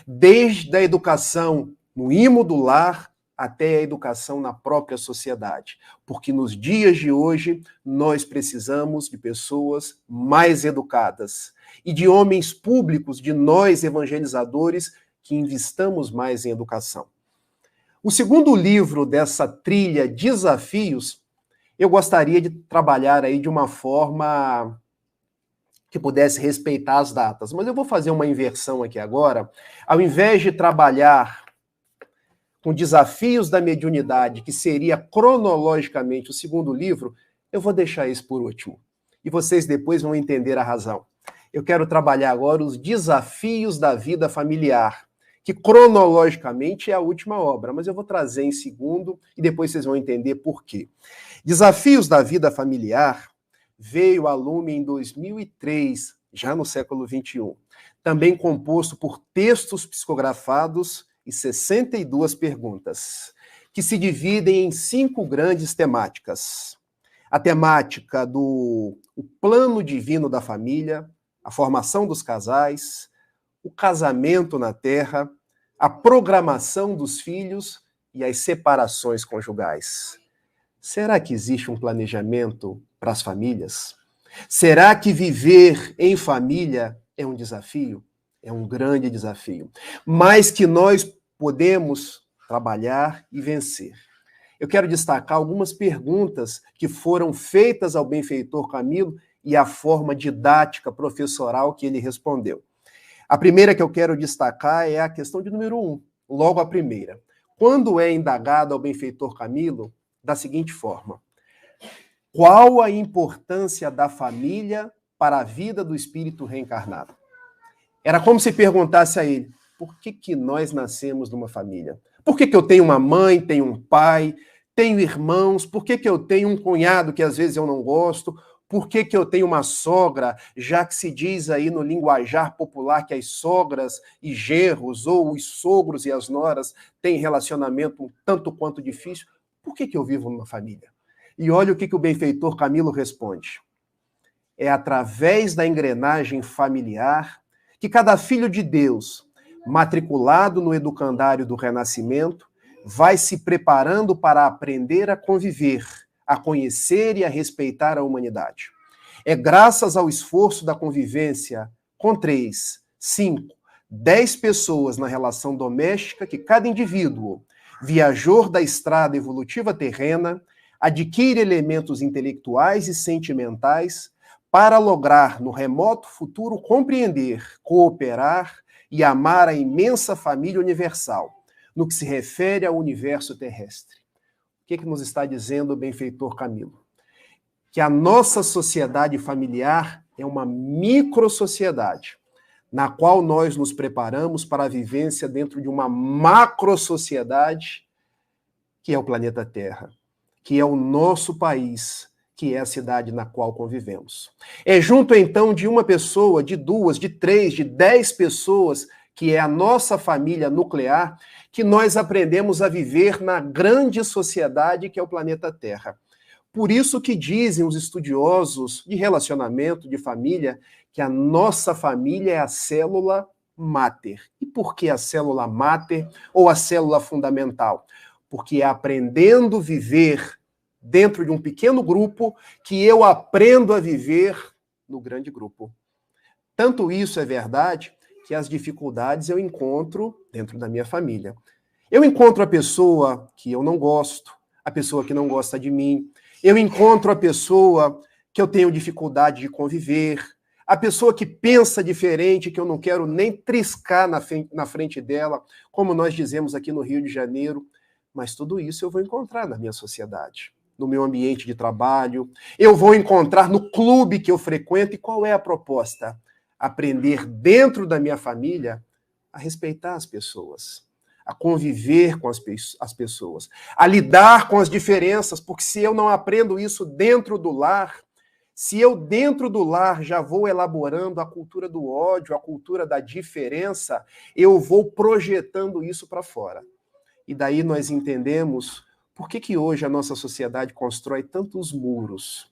Desde a educação no imo do lar até a educação na própria sociedade. Porque nos dias de hoje, nós precisamos de pessoas mais educadas e de homens públicos, de nós evangelizadores, que investamos mais em educação. O segundo livro dessa trilha Desafios, eu gostaria de trabalhar aí de uma forma que pudesse respeitar as datas, mas eu vou fazer uma inversão aqui agora. Ao invés de trabalhar com Desafios da Mediunidade, que seria cronologicamente o segundo livro, eu vou deixar isso por último. E vocês depois vão entender a razão. eu quero trabalhar agora os desafios da vida familiar, que cronologicamente é a última obra, mas eu vou trazer em segundo e depois vocês vão entender por quê. Desafios da vida familiar veio a lume em 2003, já no século XXI, também composto por textos psicografados e 62 perguntas, que se dividem em 5 grandes temáticas. A temática do plano divino da família, a formação dos casais, o casamento na terra, a programação dos filhos e as separações conjugais. Será que existe um planejamento para as famílias? Será que viver em família é um desafio? É um grande desafio, mas que nós podemos trabalhar e vencer. Eu quero destacar algumas perguntas que foram feitas ao benfeitor Camilo e a forma didática professoral que ele respondeu. A primeira que eu quero destacar é a questão de número 1, logo a primeira. Quando é indagado ao benfeitor Camilo, da seguinte forma: qual a importância da família para a vida do espírito reencarnado? Era como se perguntasse a ele, por que nós nascemos numa família? Por que eu tenho uma mãe, tenho um pai, tenho irmãos? Por que eu tenho um cunhado que às vezes eu não gosto? Por que eu tenho uma sogra, já que se diz aí no linguajar popular que as sogras e genros, ou os sogros e as noras, têm relacionamento um tanto quanto difícil? Por que eu vivo numa família? E olha o que o benfeitor Camilo responde. É através da engrenagem familiar que cada filho de Deus, matriculado no educandário do Renascimento, vai se preparando para aprender a conviver, a conhecer e a respeitar a humanidade. É graças ao esforço da convivência com 3, 5, 10 pessoas na relação doméstica que cada indivíduo, viajor da estrada evolutiva terrena, adquire elementos intelectuais e sentimentais para lograr, no remoto futuro, compreender, cooperar e amar a imensa família universal, no que se refere ao universo terrestre. O que nos está dizendo o benfeitor Camilo? Que a nossa sociedade familiar é uma microsociedade, na qual nós nos preparamos para a vivência dentro de uma macrosociedade, que é o planeta Terra, que é o nosso país, que é a cidade na qual convivemos. É junto, então, de uma pessoa, de 2, de 3, de 10 pessoas, que é a nossa família nuclear, que nós aprendemos a viver na grande sociedade que é o planeta Terra. Por isso que dizem os estudiosos de relacionamento, de família, que a nossa família é a célula máter. E por que a célula máter ou a célula fundamental? Porque é aprendendo a viver dentro de um pequeno grupo que eu aprendo a viver no grande grupo. Tanto isso é verdade que as dificuldades eu encontro dentro da minha família. Eu encontro a pessoa que eu não gosto, a pessoa que não gosta de mim, eu encontro a pessoa que eu tenho dificuldade de conviver, a pessoa que pensa diferente, que eu não quero nem triscar na frente dela, como nós dizemos aqui no Rio de Janeiro, mas tudo isso eu vou encontrar na minha sociedade, no meu ambiente de trabalho, eu vou encontrar no clube que eu frequento. E qual é a proposta? Aprender dentro da minha família a respeitar as pessoas, a conviver com as pessoas, a lidar com as diferenças, porque se eu não aprendo isso dentro do lar, se eu dentro do lar já vou elaborando a cultura do ódio, a cultura da diferença, eu vou projetando isso para fora. E daí nós entendemos por que hoje a nossa sociedade constrói tantos muros.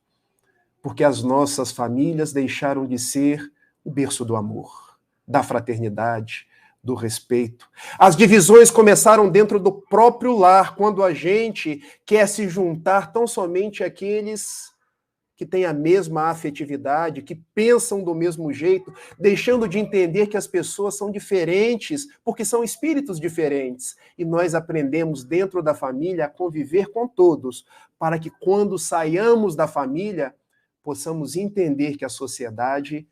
Porque as nossas famílias deixaram de ser o berço do amor, da fraternidade, do respeito. As divisões começaram dentro do próprio lar, quando a gente quer se juntar tão somente àqueles que têm a mesma afetividade, que pensam do mesmo jeito, deixando de entender que as pessoas são diferentes, porque são espíritos diferentes. E nós aprendemos dentro da família a conviver com todos, para que quando saiamos da família, possamos entender que a sociedade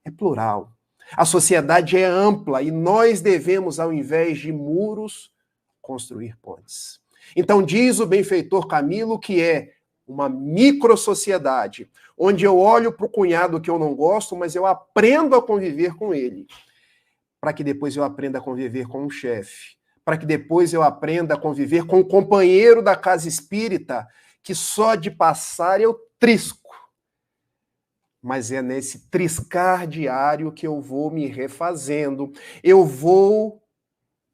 é plural. A sociedade é ampla e nós devemos, ao invés de muros, construir pontes. Então diz o benfeitor Camilo que é uma microsociedade, onde eu olho para o cunhado que eu não gosto, mas eu aprendo a conviver com ele, para que depois eu aprenda a conviver com um chefe, para que depois eu aprenda a conviver com o companheiro da casa espírita, que só de passar eu trisco. Mas é nesse triscar diário que eu vou me refazendo, eu vou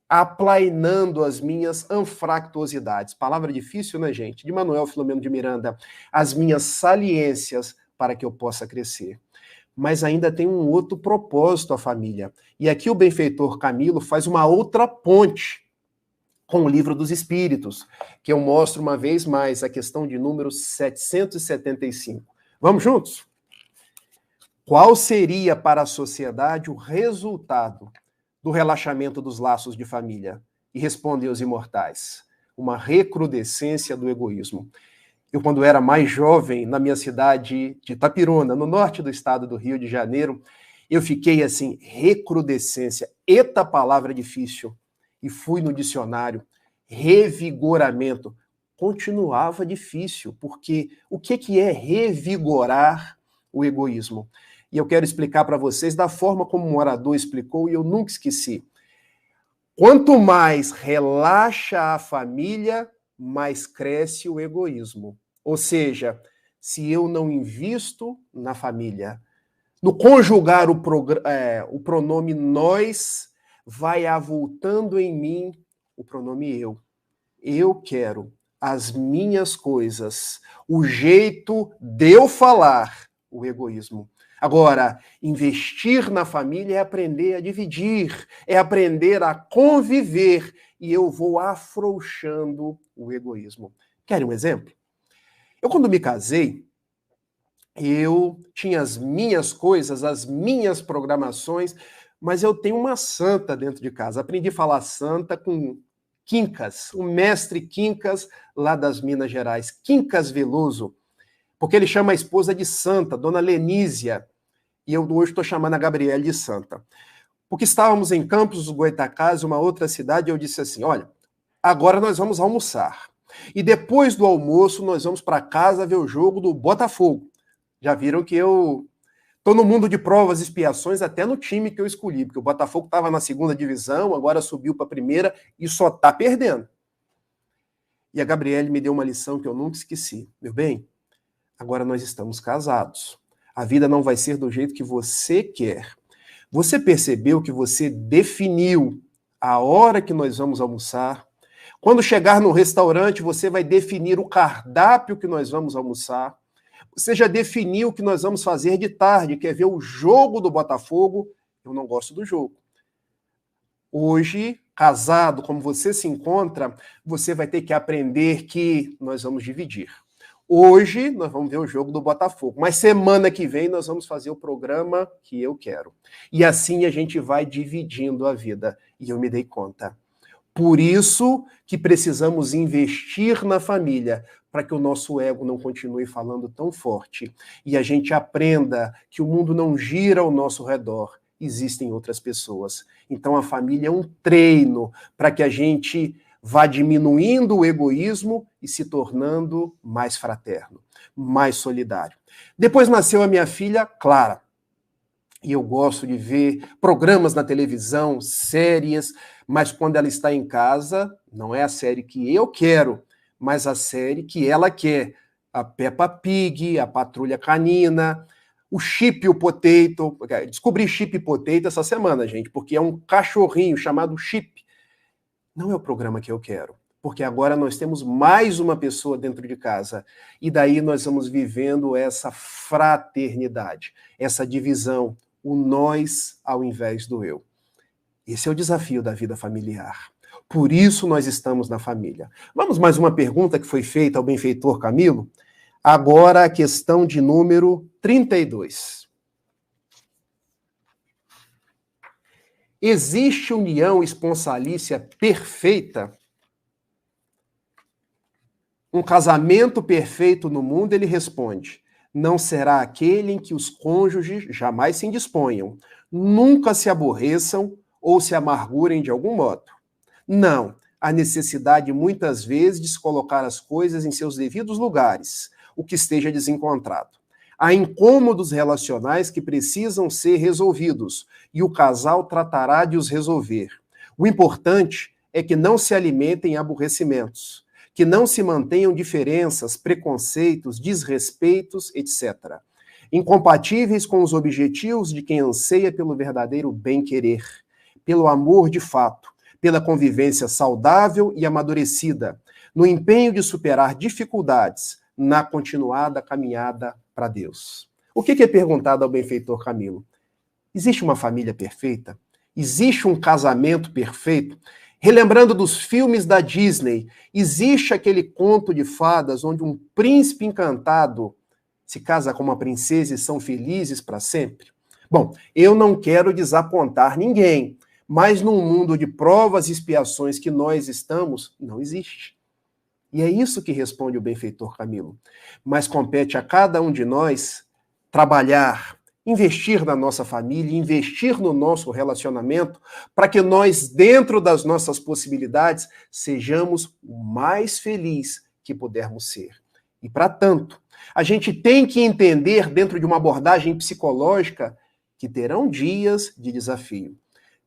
aplainando as minhas anfractuosidades. Palavra difícil, né, gente? De Manuel Filomeno de Miranda. As minhas saliências para que eu possa crescer. Mas ainda tem um outro propósito a família. E aqui o benfeitor Camilo faz uma outra ponte com o Livro dos Espíritos, que eu mostro uma vez mais, a questão de número 775. Vamos juntos? Qual seria para a sociedade o resultado do relaxamento dos laços de família? E respondem os imortais: uma recrudescência do egoísmo. Eu, quando era mais jovem, na minha cidade de Itapiruna, no norte do estado do Rio de Janeiro, eu fiquei assim, recrudescência, eita palavra difícil, e fui no dicionário, revigoramento. Continuava difícil, porque o que é revigorar o egoísmo? E eu quero explicar para vocês da forma como o orador explicou, e eu nunca esqueci. Quanto mais relaxa a família, mais cresce o egoísmo. Ou seja, se eu não invisto na família, no conjugar o pronome nós, vai avultando em mim o pronome eu. Eu quero as minhas coisas, o jeito de eu falar, o egoísmo. Agora, investir na família é aprender a dividir, é aprender a conviver, e eu vou afrouxando o egoísmo. Querem um exemplo? Eu, quando me casei, eu tinha as minhas coisas, as minhas programações, mas eu tenho uma santa dentro de casa. Aprendi a falar santa com Quincas, o mestre Quincas, lá das Minas Gerais, Quincas Veloso, porque ele chama a esposa de santa, Dona Lenísia, e eu hoje estou chamando a Gabriele de santa. Porque estávamos em Campos dos Goytacazes, uma outra cidade, e eu disse assim, olha, agora nós vamos almoçar. E depois do almoço, nós vamos para casa ver o jogo do Botafogo. Já viram que eu estou no mundo de provas e expiações, até no time que eu escolhi, porque o Botafogo estava na segunda divisão, agora subiu para a primeira e só está perdendo. E a Gabriele me deu uma lição que eu nunca esqueci. Meu bem, agora nós estamos casados. A vida não vai ser do jeito que você quer. Você percebeu que você definiu a hora que nós vamos almoçar? Quando chegar no restaurante, você vai definir o cardápio que nós vamos almoçar. Você já definiu o que nós vamos fazer de tarde, quer ver o jogo do Botafogo? Eu não gosto do jogo. Hoje, casado, como você se encontra, você vai ter que aprender que nós vamos dividir. Hoje, nós vamos ver o jogo do Botafogo, mas semana que vem nós vamos fazer o programa que eu quero. E assim a gente vai dividindo a vida. E eu me dei conta. Por isso que precisamos investir na família, para que o nosso ego não continue falando tão forte. E a gente aprenda que o mundo não gira ao nosso redor, existem outras pessoas. Então a família é um treino para que a gente vá diminuindo o egoísmo e se tornando mais fraterno, mais solidário. Depois nasceu a minha filha, Clara. E eu gosto de ver programas na televisão, séries, mas quando ela está em casa, não é a série que eu quero, mas a série que ela quer. A Peppa Pig, a Patrulha Canina, o Chip e o Potato. Descobri Chip e Potato essa semana, gente, porque é um cachorrinho chamado Chip. Não é o programa que eu quero, porque agora nós temos mais uma pessoa dentro de casa, e daí nós vamos vivendo essa fraternidade, essa divisão, o nós ao invés do eu. Esse é o desafio da vida familiar. Por isso nós estamos na família. Vamos mais uma pergunta que foi feita ao benfeitor Camilo? Agora a questão de número 32. Existe união esponsalícia perfeita? Um casamento perfeito no mundo, ele responde, não será aquele em que os cônjuges jamais se indisponham, nunca se aborreçam ou se amargurem de algum modo. Não, há necessidade muitas vezes de se colocar as coisas em seus devidos lugares, o que esteja desencontrado. Há incômodos relacionais que precisam ser resolvidos e o casal tratará de os resolver. O importante é que não se alimentem aborrecimentos, que não se mantenham diferenças, preconceitos, desrespeitos, etc., incompatíveis com os objetivos de quem anseia pelo verdadeiro bem-querer, pelo amor de fato, pela convivência saudável e amadurecida, no empenho de superar dificuldades, na continuada caminhada para Deus. O que é perguntado ao benfeitor Camilo? Existe uma família perfeita? Existe um casamento perfeito? Relembrando dos filmes da Disney, existe aquele conto de fadas onde um príncipe encantado se casa com uma princesa e são felizes para sempre? Bom, eu não quero desapontar ninguém, mas num mundo de provas e expiações que nós estamos, não existe. E é isso que responde o benfeitor Camilo. Mas compete a cada um de nós trabalhar, investir na nossa família, investir no nosso relacionamento, para que nós, dentro das nossas possibilidades, sejamos o mais feliz que pudermos ser. E, para tanto, a gente tem que entender, dentro de uma abordagem psicológica, que terão dias de desafio.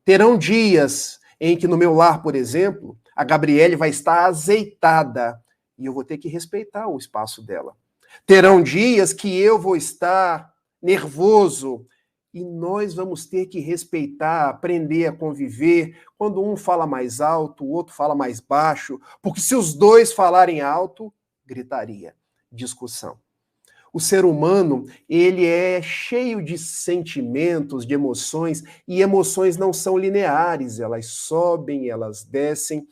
Terão dias em que, no meu lar, por exemplo, a Gabriele vai estar azeitada e eu vou ter que respeitar o espaço dela. Terão dias que eu vou estar nervoso e nós vamos ter que respeitar, aprender a conviver quando um fala mais alto, o outro fala mais baixo, porque se os dois falarem alto, gritaria, discussão. O ser humano, ele é cheio de sentimentos, de emoções, e emoções não são lineares, elas sobem, elas descem,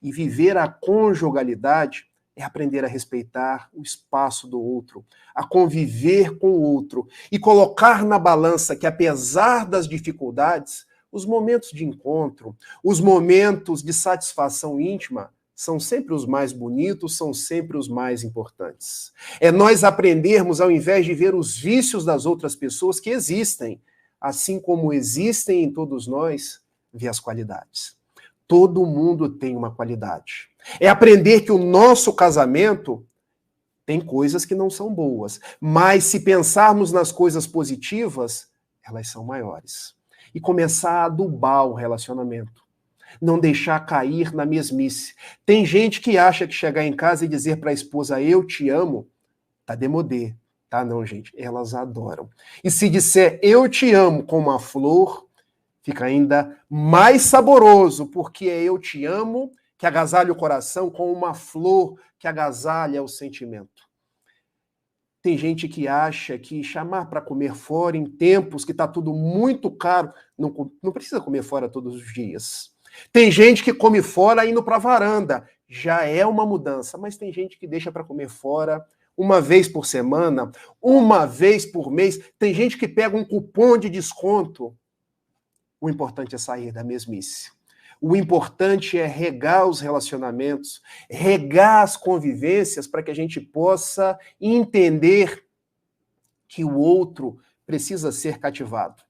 e viver a conjugalidade é aprender a respeitar o espaço do outro, a conviver com o outro, e colocar na balança que, apesar das dificuldades, os momentos de encontro, os momentos de satisfação íntima, são sempre os mais bonitos, são sempre os mais importantes. É nós aprendermos, ao invés de ver os vícios das outras pessoas que existem, assim como existem em todos nós, ver as qualidades. Todo mundo tem uma qualidade. É aprender que o nosso casamento tem coisas que não são boas, mas se pensarmos nas coisas positivas, elas são maiores. E começar a adubar o relacionamento. Não deixar cair na mesmice. Tem gente que acha que chegar em casa e dizer para a esposa, eu te amo, tá demodê. Tá, não, gente? Elas adoram. E se disser, eu te amo com uma flor, fica ainda mais saboroso, porque é eu te amo que agasalha o coração com uma flor que agasalha o sentimento. Tem gente que acha que chamar para comer fora em tempos que está tudo muito caro, não precisa comer fora todos os dias. Tem gente que come fora indo para a varanda, já é uma mudança, mas tem gente que deixa para comer fora uma vez por semana, uma vez por mês. Tem gente que pega um cupom de desconto. O importante é sair da mesmice. O importante é regar os relacionamentos, regar as convivências para que a gente possa entender que o outro precisa ser cativado.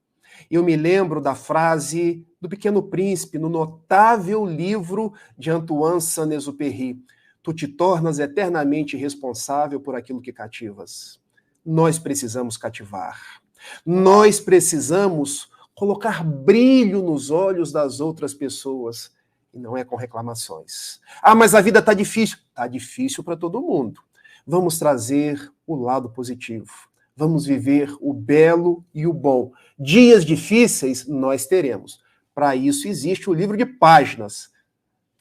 Eu me lembro da frase do Pequeno Príncipe, no notável livro de Antoine Saint-Exupéry. Tu te tornas eternamente responsável por aquilo que cativas. Nós precisamos cativar. Nós precisamos colocar brilho nos olhos das outras pessoas. E não é com reclamações. Ah, mas a vida está difícil. Está difícil para todo mundo. Vamos trazer o lado positivo. Vamos viver o belo e o bom. Dias difíceis nós teremos. Para isso existe o livro de páginas.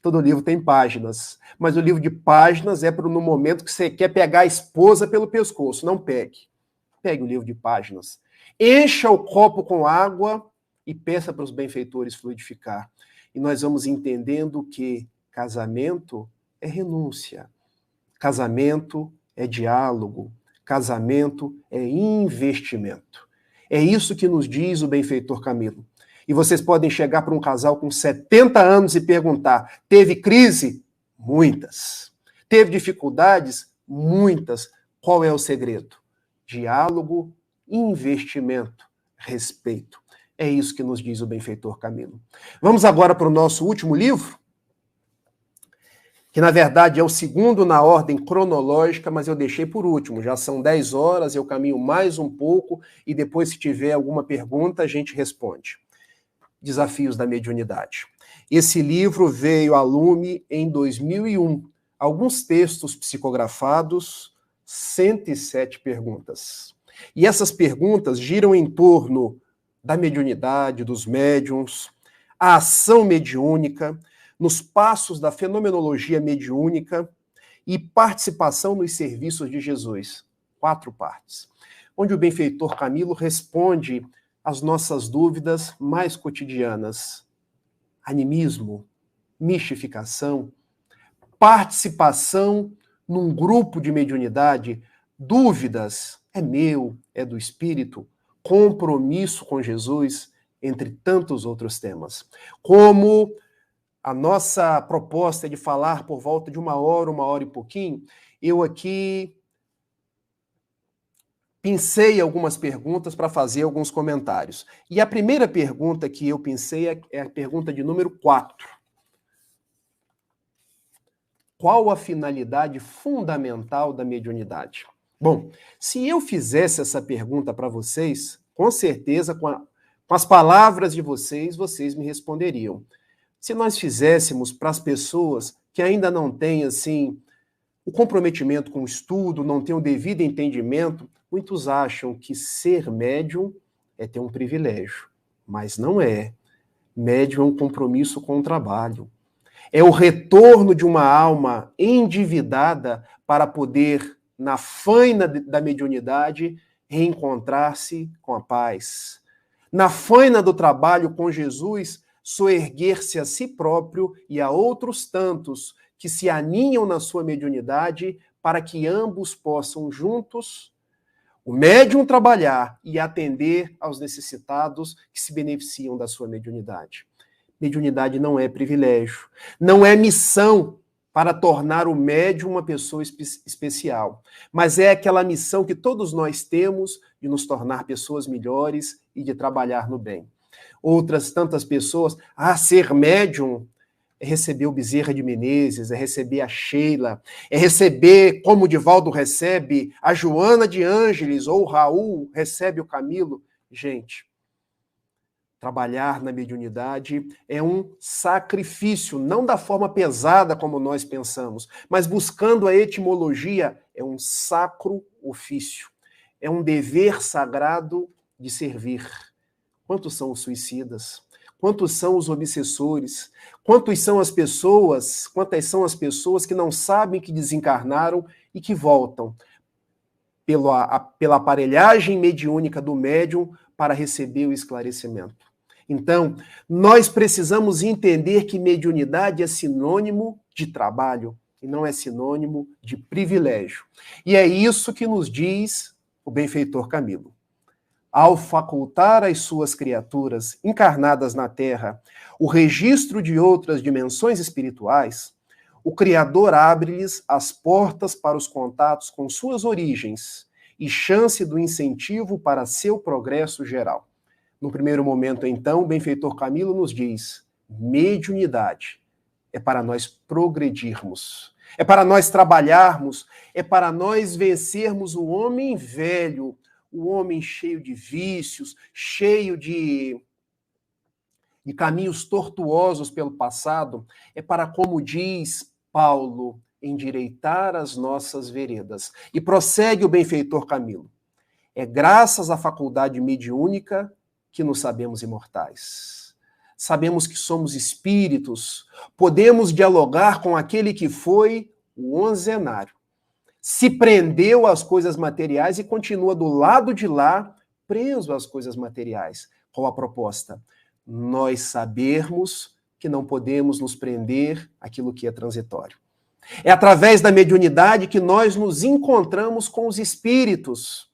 Todo livro tem páginas. Mas o livro de páginas é para no momento que você quer pegar a esposa pelo pescoço. Não pegue. Pegue o livro de páginas. Encha o copo com água e peça para os benfeitores fluidificar. E nós vamos entendendo que casamento é renúncia. Casamento é diálogo. Casamento é investimento. É isso que nos diz o benfeitor Camilo. E vocês podem chegar para um casal com 70 anos e perguntar, teve crise? Muitas. Teve dificuldades? Muitas. Qual é o segredo? Diálogo, investimento, respeito. É isso que nos diz o benfeitor Camilo. Vamos agora para o nosso último livro? que na verdade é o segundo na ordem cronológica, mas eu deixei por último. Já são 10 horas, eu caminho mais um pouco e depois, se tiver alguma pergunta, a gente responde. Desafios da Mediunidade. Esse livro veio a lume em 2001. Alguns textos psicografados, 107 perguntas. E essas perguntas giram em torno da mediunidade, dos médiuns, a ação mediúnica, nos passos da fenomenologia mediúnica e participação nos serviços de Jesus. 4 partes. Onde o benfeitor Camilo responde às nossas dúvidas mais cotidianas. Animismo, mistificação, participação num grupo de mediunidade, dúvidas, é meu, é do espírito, compromisso com Jesus, entre tantos outros temas. Como a nossa proposta é de falar por volta de 1 hora e pouquinho, eu aqui pensei algumas perguntas para fazer alguns comentários. E a primeira pergunta que eu pensei é a pergunta de número 4. Qual a finalidade fundamental da mediunidade? Bom, se eu fizesse essa pergunta para vocês, com certeza, com as palavras de vocês, vocês me responderiam. Se nós fizéssemos para as pessoas que ainda não têm, assim, o comprometimento com o estudo, não têm o devido entendimento, muitos acham que ser médium é ter um privilégio, mas não é. Médium é um compromisso com o trabalho. É o retorno de uma alma endividada para poder, na faina da mediunidade, reencontrar-se com a paz. Na faina do trabalho com Jesus, soerguer-se a si próprio e a outros tantos que se aninham na sua mediunidade para que ambos possam juntos, o médium trabalhar e atender aos necessitados que se beneficiam da sua mediunidade. Mediunidade não é privilégio, não é missão para tornar o médium uma pessoa especial, mas é aquela missão que todos nós temos de nos tornar pessoas melhores e de trabalhar no bem. Outras tantas pessoas, ser médium é receber o Bezerra de Menezes, é receber a Sheila, é receber, como o Divaldo recebe, a Joana de Ângeles, ou o Raul recebe o Camilo. Gente, trabalhar na mediunidade é um sacrifício, não da forma pesada como nós pensamos, mas buscando a etimologia, é um sacro ofício, é um dever sagrado de servir. Quantos são os suicidas? Quantos são os obsessores? Quantas são as pessoas que não sabem que desencarnaram e que voltam pela aparelhagem mediúnica do médium para receber o esclarecimento? Então, nós precisamos entender que mediunidade é sinônimo de trabalho e não é sinônimo de privilégio. E é isso que nos diz o benfeitor Camilo. Ao facultar às suas criaturas encarnadas na Terra o registro de outras dimensões espirituais, o Criador abre-lhes as portas para os contatos com suas origens e chance do incentivo para seu progresso geral. No primeiro momento, então, o benfeitor Camilo nos diz: mediunidade é para nós progredirmos, é para nós trabalharmos, é para nós vencermos o homem velho, o homem cheio de vícios, cheio de caminhos tortuosos pelo passado, é para, como diz Paulo, endireitar as nossas veredas. E prossegue o benfeitor Camilo: é graças à faculdade mediúnica que nos sabemos imortais. Sabemos que somos espíritos, podemos dialogar com aquele que foi o onzenário. Se prendeu às coisas materiais e continua do lado de lá, preso às coisas materiais. Qual a proposta? Nós sabermos que não podemos nos prender àquilo que é transitório. É através da mediunidade que nós nos encontramos com os espíritos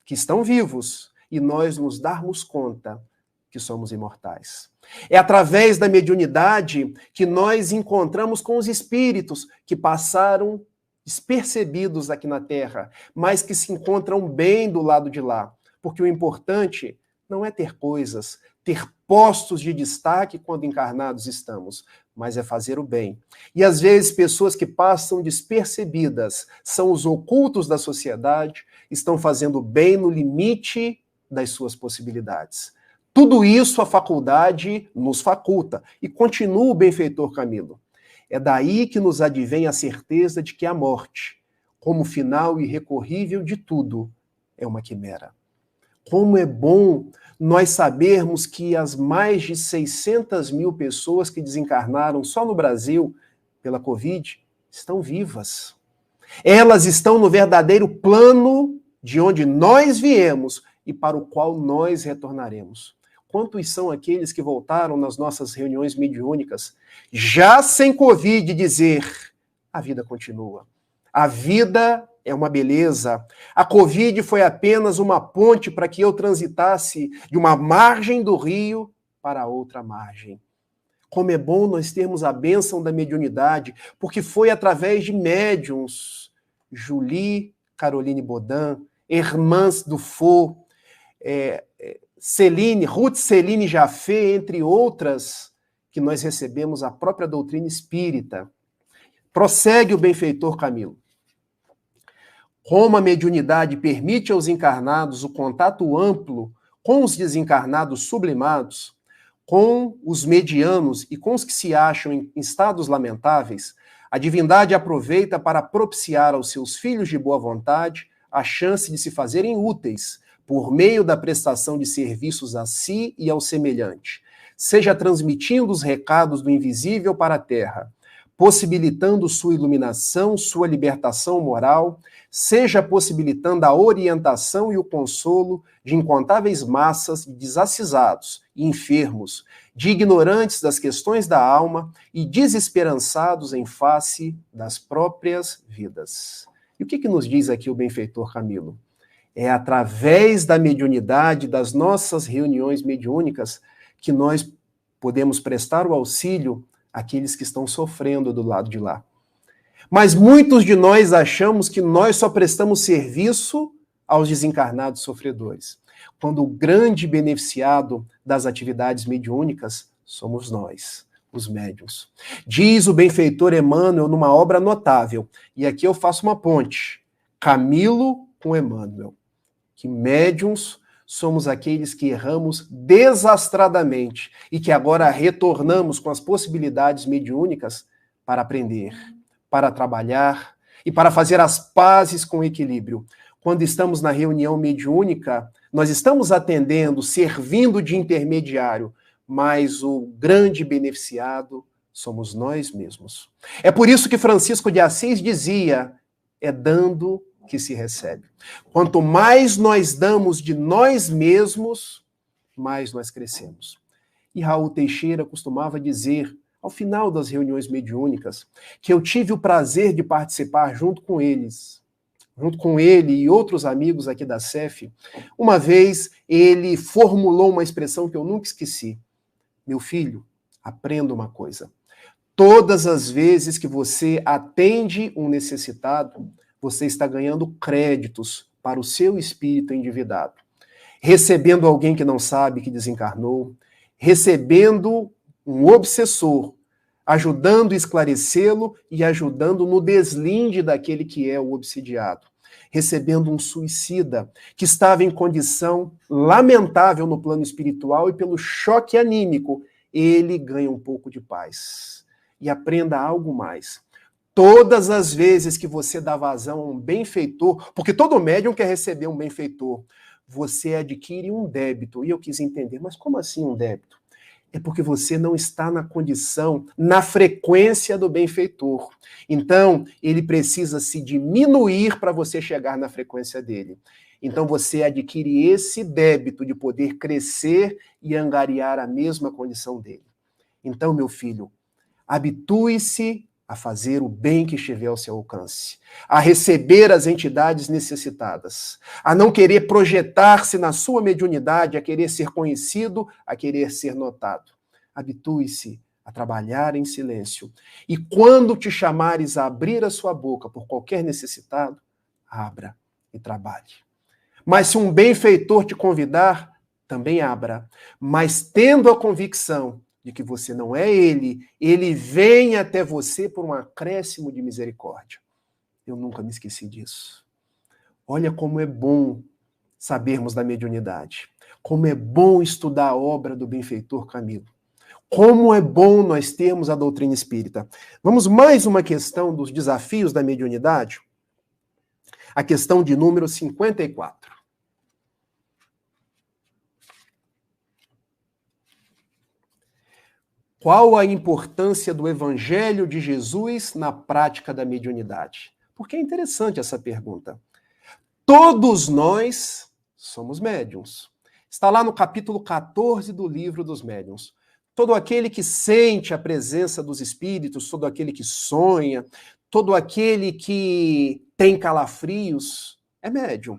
que estão vivos e nós nos darmos conta que somos imortais. É através da mediunidade que nós encontramos com os espíritos que passaram despercebidos aqui na Terra, mas que se encontram bem do lado de lá. Porque o importante não é ter coisas, ter postos de destaque quando encarnados estamos, mas é fazer o bem. E às vezes pessoas que passam despercebidas, são os ocultos da sociedade, estão fazendo bem no limite das suas possibilidades. Tudo isso a faculdade nos faculta. E continua o benfeitor Camilo. É daí que nos advém a certeza de que a morte, como final irrecorrível de tudo, é uma quimera. Como é bom nós sabermos que as mais de 600 mil pessoas que desencarnaram só no Brasil pela Covid estão vivas. Elas estão no verdadeiro plano de onde nós viemos e para o qual nós retornaremos. Quantos são aqueles que voltaram nas nossas reuniões mediúnicas, já sem Covid, dizer: a vida continua. A vida é uma beleza. A Covid foi apenas uma ponte para que eu transitasse de uma margem do rio para outra margem. Como é bom nós termos a bênção da mediunidade, porque foi através de médiuns, Julie Caroline Baudin, Hermance Dufault, Ruth Celine Jaffé, entre outras, que nós recebemos a própria doutrina espírita. Prossegue o benfeitor Camilo. Como a mediunidade permite aos encarnados o contato amplo com os desencarnados sublimados, com os medianos e com os que se acham em estados lamentáveis, a divindade aproveita para propiciar aos seus filhos de boa vontade a chance de se fazerem úteis por meio da prestação de serviços a si e ao semelhante, seja transmitindo os recados do invisível para a terra, possibilitando sua iluminação, sua libertação moral, seja possibilitando a orientação e o consolo de incontáveis massas de desassisados e enfermos, de ignorantes das questões da alma e desesperançados em face das próprias vidas. E o que nos diz aqui o benfeitor Camilo? É através da mediunidade, das nossas reuniões mediúnicas, que nós podemos prestar o auxílio àqueles que estão sofrendo do lado de lá. Mas muitos de nós achamos que nós só prestamos serviço aos desencarnados sofredores, quando o grande beneficiado das atividades mediúnicas somos nós, os médiuns. Diz o benfeitor Emmanuel numa obra notável, e aqui eu faço uma ponte, Camilo com Emmanuel, que médiuns somos aqueles que erramos desastradamente e que agora retornamos com as possibilidades mediúnicas para aprender, para trabalhar e para fazer as pazes com equilíbrio. Quando estamos na reunião mediúnica, nós estamos atendendo, servindo de intermediário, mas o grande beneficiado somos nós mesmos. É por isso que Francisco de Assis dizia: é dando que se recebe. Quanto mais nós damos de nós mesmos, mais nós crescemos. E Raul Teixeira costumava dizer, ao final das reuniões mediúnicas, que eu tive o prazer de participar junto com ele e outros amigos aqui da CEF. Uma vez ele formulou uma expressão que eu nunca esqueci. Meu filho, aprenda uma coisa. Todas as vezes que você atende um necessitado, você está ganhando créditos para o seu espírito endividado. Recebendo alguém que não sabe que desencarnou, recebendo um obsessor, ajudando a esclarecê-lo e ajudando no deslinde daquele que é o obsidiado. Recebendo um suicida que estava em condição lamentável no plano espiritual e pelo choque anímico, ele ganha um pouco de paz. E aprenda algo mais. Todas as vezes que você dá vazão a um benfeitor, porque todo médium quer receber um benfeitor, você adquire um débito. E eu quis entender, mas como assim um débito? É porque você não está na condição, na frequência do benfeitor. Então, ele precisa se diminuir para você chegar na frequência dele. Então, você adquire esse débito de poder crescer e angariar a mesma condição dele. Então, meu filho, habitue-se a fazer o bem que estiver ao seu alcance, a receber as entidades necessitadas, a não querer projetar-se na sua mediunidade, a querer ser conhecido, a querer ser notado. Habitue-se a trabalhar em silêncio. E quando te chamares a abrir a sua boca por qualquer necessitado, abra e trabalhe. Mas se um benfeitor te convidar, também abra, mas tendo a convicção de que você não é ele, ele vem até você por um acréscimo de misericórdia. Eu nunca me esqueci disso. Olha como é bom sabermos da mediunidade. Como é bom estudar a obra do benfeitor Camilo. Como é bom nós termos a doutrina espírita. Vamos mais uma questão dos desafios da mediunidade? A questão de número 54. Qual a importância do Evangelho de Jesus na prática da mediunidade? Porque é interessante essa pergunta. Todos nós somos médiuns. Está lá no capítulo 14 do livro dos médiuns. Todo aquele que sente a presença dos espíritos, todo aquele que sonha, todo aquele que tem calafrios, é médium.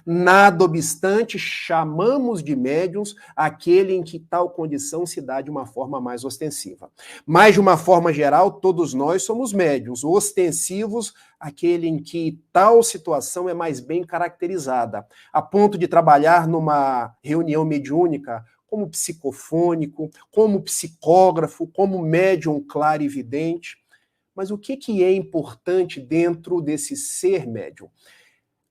Nada obstante, chamamos de médiuns aquele em que tal condição se dá de uma forma mais ostensiva. Mas, de uma forma geral, todos nós somos médiuns. Ostensivos, aquele em que tal situação é mais bem caracterizada, a ponto de trabalhar numa reunião mediúnica como psicofônico, como psicógrafo, como médium clarividente. Mas o que é importante dentro desse ser médium?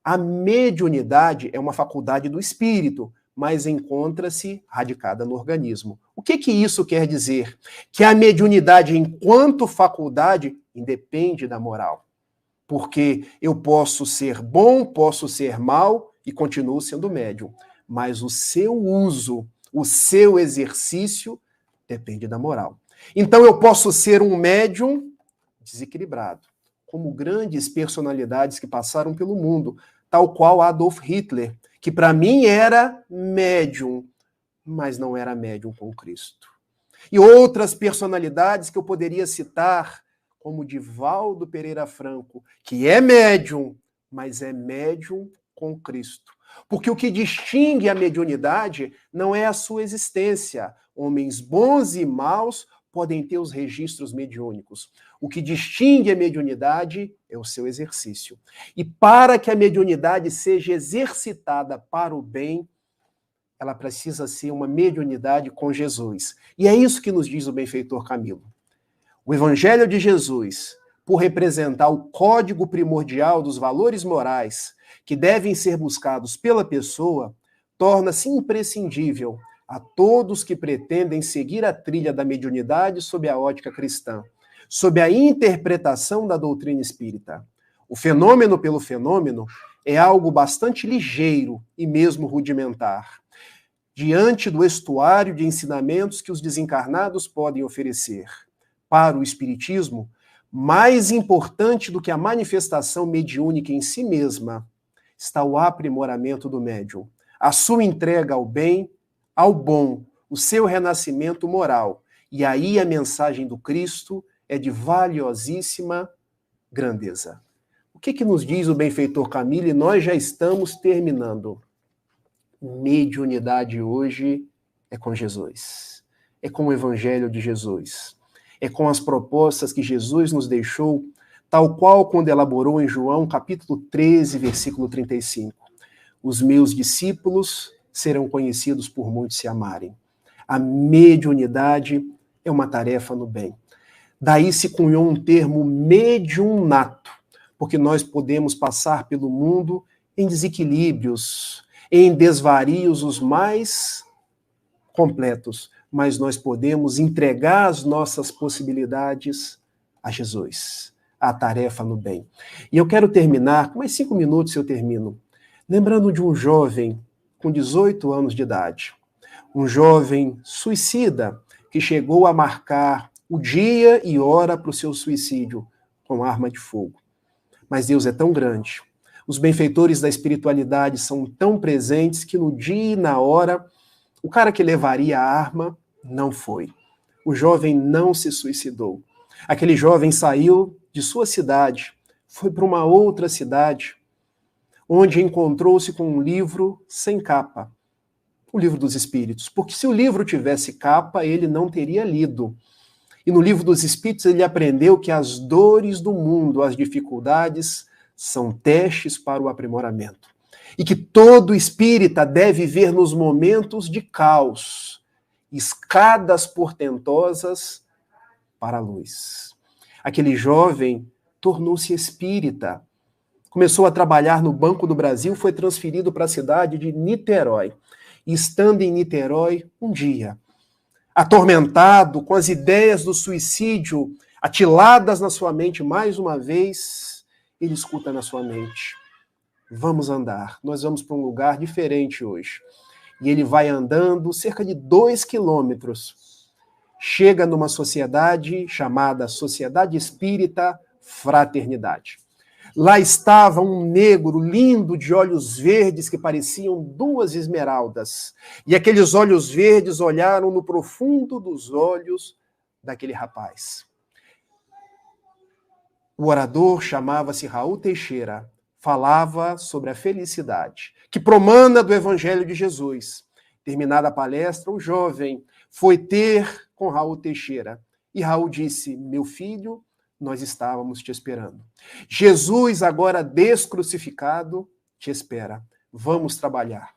A mediunidade é uma faculdade do espírito, mas encontra-se radicada no organismo. O que isso quer dizer? Que a mediunidade, enquanto faculdade, independe da moral. Porque eu posso ser bom, posso ser mal e continuo sendo médium. Mas o seu uso, o seu exercício, depende da moral. Então eu posso ser um médium desequilibrado, como grandes personalidades que passaram pelo mundo, tal qual Adolf Hitler, que para mim era médium, mas não era médium com Cristo. E outras personalidades que eu poderia citar, como Divaldo Pereira Franco, que é médium, mas é médium com Cristo. Porque o que distingue a mediunidade não é a sua existência. Homens bons e maus podem ter os registros mediúnicos. O que distingue a mediunidade é o seu exercício. E para que a mediunidade seja exercitada para o bem, ela precisa ser uma mediunidade com Jesus. E é isso que nos diz o benfeitor Camilo. O Evangelho de Jesus, por representar o código primordial dos valores morais que devem ser buscados pela pessoa, torna-se imprescindível a todos que pretendem seguir a trilha da mediunidade sob a ótica cristã, sob a interpretação da doutrina espírita. O fenômeno pelo fenômeno é algo bastante ligeiro e mesmo rudimentar, diante do estuário de ensinamentos que os desencarnados podem oferecer. Para o espiritismo, mais importante do que a manifestação mediúnica em si mesma está o aprimoramento do médium, a sua entrega ao bem, ao bom, o seu renascimento moral. E aí a mensagem do Cristo é de valiosíssima grandeza. O que nos diz o benfeitor Camilo? E nós já estamos terminando. Mediunidade hoje é com Jesus. É com o Evangelho de Jesus. É com as propostas que Jesus nos deixou, tal qual quando elaborou em João, capítulo 13, versículo 35. Os meus discípulos serão conhecidos por muitos se amarem. A mediunidade é uma tarefa no bem. Daí se cunhou um termo mediunato, porque nós podemos passar pelo mundo em desequilíbrios, em desvarios os mais completos, mas nós podemos entregar as nossas possibilidades a Jesus, a tarefa no bem. E eu quero terminar, com mais 5 minutos eu termino, lembrando de um jovem com 18 anos de idade, um jovem suicida que chegou a marcar o dia e hora para o seu suicídio com arma de fogo. Mas Deus é tão grande, os benfeitores da espiritualidade são tão presentes que no dia e na hora, o cara que levaria a arma não foi. O jovem não se suicidou. Aquele jovem saiu de sua cidade, foi para uma outra cidade, onde encontrou-se com um livro sem capa, o Livro dos Espíritos. Porque se o livro tivesse capa, ele não teria lido. E no Livro dos Espíritos ele aprendeu que as dores do mundo, as dificuldades, são testes para o aprimoramento. E que todo espírita deve ver nos momentos de caos escadas portentosas para a luz. Aquele jovem tornou-se espírita, começou a trabalhar no Banco do Brasil, foi transferido para a cidade de Niterói. E estando em Niterói, um dia, atormentado com as ideias do suicídio atiladas na sua mente mais uma vez, ele escuta na sua mente: vamos andar, nós vamos para um lugar diferente hoje. E ele vai andando cerca de 2 quilômetros, chega numa sociedade chamada Sociedade Espírita Fraternidade. Lá estava um negro lindo de olhos verdes que pareciam 2 esmeraldas. E aqueles olhos verdes olharam no profundo dos olhos daquele rapaz. O orador chamava-se Raul Teixeira, falava sobre a felicidade, que promana do Evangelho de Jesus. Terminada a palestra, o jovem foi ter com Raul Teixeira. E Raul disse: meu filho, nós estávamos te esperando. Jesus, agora descrucificado, te espera. Vamos trabalhar.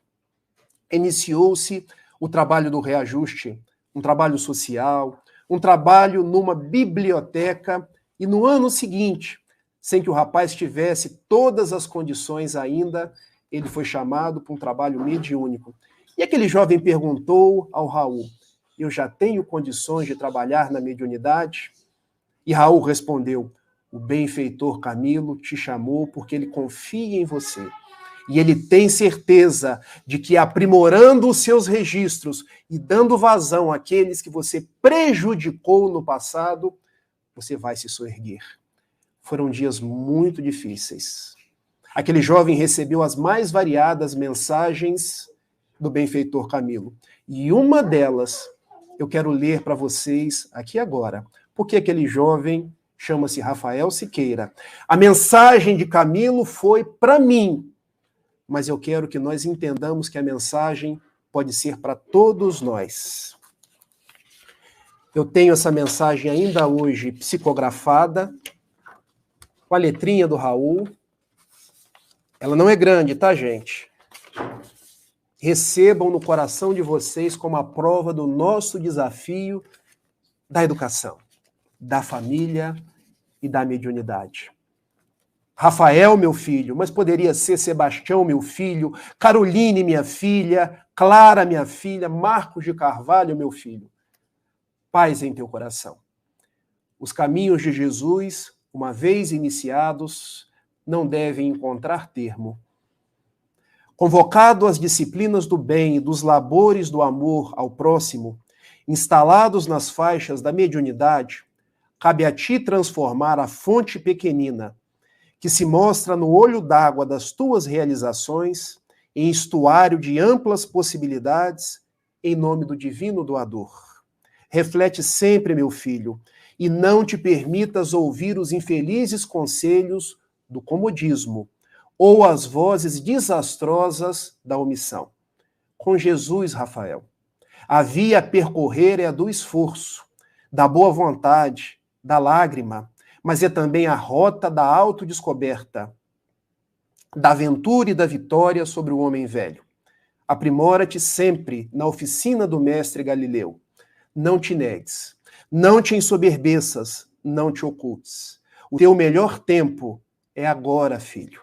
Iniciou-se o trabalho do reajuste, um trabalho social, um trabalho numa biblioteca, e no ano seguinte, sem que o rapaz tivesse todas as condições ainda, ele foi chamado para um trabalho mediúnico. E aquele jovem perguntou ao Raul: eu já tenho condições de trabalhar na mediunidade? E Raul respondeu: o benfeitor Camilo te chamou porque ele confia em você. E ele tem certeza de que, aprimorando os seus registros e dando vazão àqueles que você prejudicou no passado, você vai se soerguer. Foram dias muito difíceis. Aquele jovem recebeu as mais variadas mensagens do benfeitor Camilo. E uma delas eu quero ler para vocês aqui agora. Porque aquele jovem chama-se Rafael Siqueira. A mensagem de Camilo foi para mim, mas eu quero que nós entendamos que a mensagem pode ser para todos nós. Eu tenho essa mensagem ainda hoje psicografada, com a letrinha do Raul. Ela não é grande, tá, gente? Recebam no coração de vocês como a prova do nosso desafio da educação, da família e da mediunidade. Rafael, meu filho, mas poderia ser Sebastião, meu filho, Caroline, minha filha, Clara, minha filha, Marcos de Carvalho, meu filho. Paz em teu coração. Os caminhos de Jesus, uma vez iniciados, não devem encontrar termo. Convocado às disciplinas do bem e dos labores do amor ao próximo, instalados nas faixas da mediunidade, cabe a ti transformar a fonte pequenina, que se mostra no olho d'água das tuas realizações, em estuário de amplas possibilidades, em nome do divino doador. Reflete sempre, meu filho, e não te permitas ouvir os infelizes conselhos do comodismo ou as vozes desastrosas da omissão. Com Jesus, Rafael, a via a percorrer é a do esforço, da boa vontade, da lágrima, mas é também a rota da autodescoberta, da aventura e da vitória sobre o homem velho. Aprimora-te sempre na oficina do mestre Galileu. Não te negues, não te ensoberbeças, não te ocultes. O teu melhor tempo é agora, filho.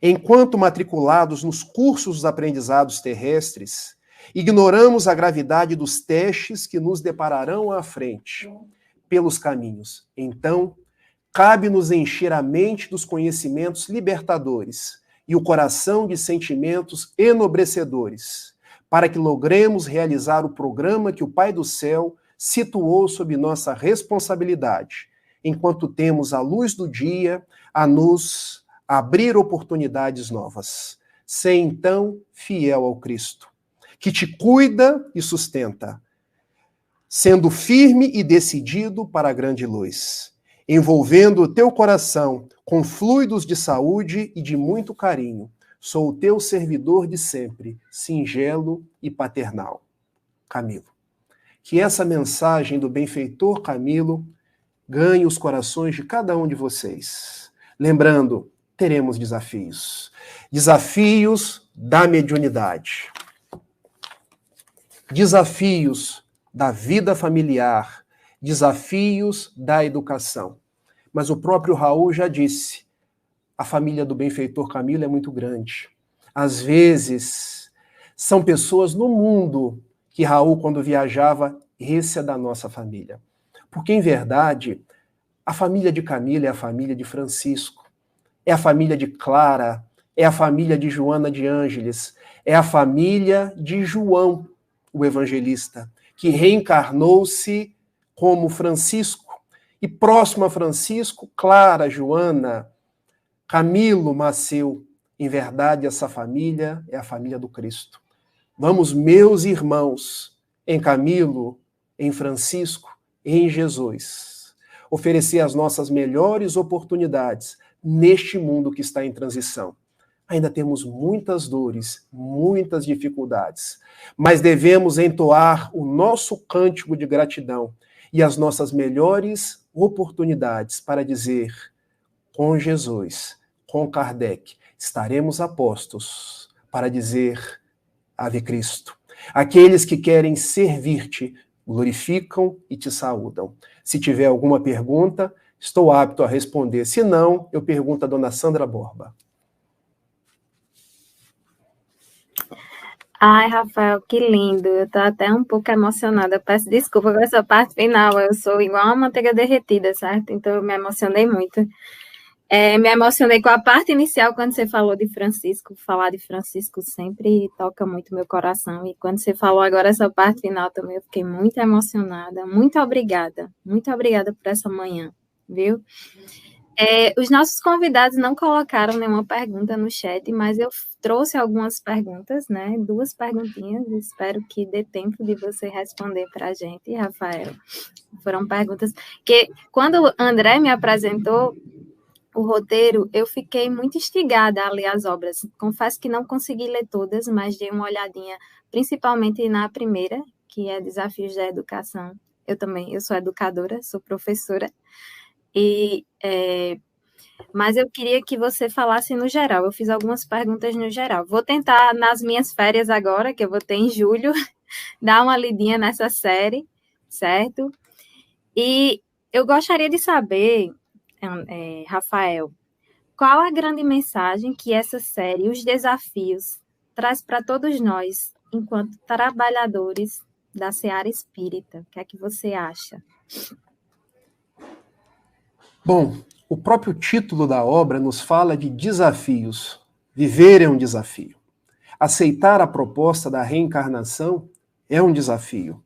Enquanto matriculados nos cursos dos aprendizados terrestres, ignoramos a gravidade dos testes que nos depararão à frente, pelos caminhos. Então, cabe-nos encher a mente dos conhecimentos libertadores e o coração de sentimentos enobrecedores, para que logremos realizar o programa que o Pai do Céu situou sob nossa responsabilidade, enquanto temos a luz do dia a nos abrir oportunidades novas. Ser, então, fiel ao Cristo, que te cuida e sustenta, sendo firme e decidido para a grande luz, envolvendo o teu coração com fluidos de saúde e de muito carinho. Sou o teu servidor de sempre, singelo e paternal. Camilo. Que essa mensagem do benfeitor Camilo ganhe os corações de cada um de vocês. Lembrando, teremos desafios. Desafios da mediunidade. Desafios da vida familiar, desafios da educação. Mas o próprio Raul já disse, a família do benfeitor Camilo é muito grande. Às vezes, são pessoas no mundo que Raul, quando viajava, esse é da nossa família. Porque, em verdade, a família de Camilo é a família de Francisco, é a família de Clara, é a família de Joana de Ângeles, é a família de João, o evangelista, que reencarnou-se como Francisco. E próximo a Francisco, Clara, Joana, Camilo, Maceu. Em verdade, essa família é a família do Cristo. Vamos, meus irmãos, em Camilo, em Francisco, em Jesus, oferecer as nossas melhores oportunidades neste mundo que está em transição. Ainda temos muitas dores, muitas dificuldades, mas devemos entoar o nosso cântico de gratidão e as nossas melhores oportunidades para dizer, com Jesus, com Kardec, estaremos a postos para dizer Ave Cristo. Aqueles que querem servir-te, glorificam e te saúdam. Se tiver alguma pergunta, estou apto a responder. Se não, eu pergunto a dona Sandra Borba. Ai, Rafael, que lindo. Eu tô até um pouco emocionada. Eu peço desculpa com essa parte final. Eu sou igual uma manteiga derretida, certo? Então eu me emocionei muito. Me emocionei com a parte inicial, quando você falou de Francisco. Falar de Francisco sempre toca muito meu coração. E quando você falou agora essa parte final também, eu fiquei muito emocionada. Muito obrigada por essa manhã, viu? Os nossos convidados não colocaram nenhuma pergunta no chat, mas eu trouxe algumas perguntas, né? 2 perguntinhas. Espero que dê tempo de você responder para a gente, Rafael. Foram perguntas que, quando o André me apresentou o roteiro, eu fiquei muito instigada a ler as obras. Confesso que não consegui ler todas, mas dei uma olhadinha, principalmente na primeira, que é Desafios da Educação. Eu sou educadora, sou professora, mas eu queria que você falasse no geral. Eu fiz algumas perguntas no geral. Vou tentar, nas minhas férias agora, que eu vou ter em julho, dar uma lidinha nessa série, certo? E eu gostaria de saber, Rafael, qual a grande mensagem que essa série, os desafios, traz para todos nós, enquanto trabalhadores da seara espírita? O que é que você acha? Bom, o próprio título da obra nos fala de desafios. Viver é um desafio. Aceitar a proposta da reencarnação é um desafio.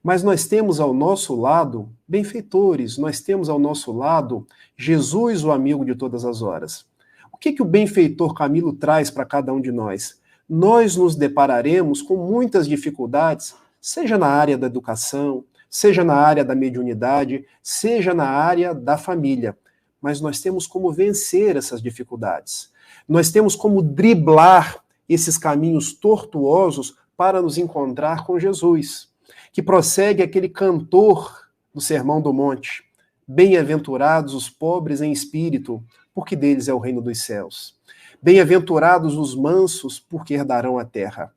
Mas nós temos ao nosso lado benfeitores, nós temos ao nosso lado Jesus, o amigo de todas as horas. O que o benfeitor Camilo traz para cada um de nós? Nós nos depararemos com muitas dificuldades, seja na área da educação, seja na área da mediunidade, seja na área da família. Mas nós temos como vencer essas dificuldades. Nós temos como driblar esses caminhos tortuosos para nos encontrar com Jesus, que prossegue aquele cantor do Sermão do Monte. Bem-aventurados os pobres em espírito, porque deles é o reino dos céus. Bem-aventurados os mansos, porque herdarão a terra.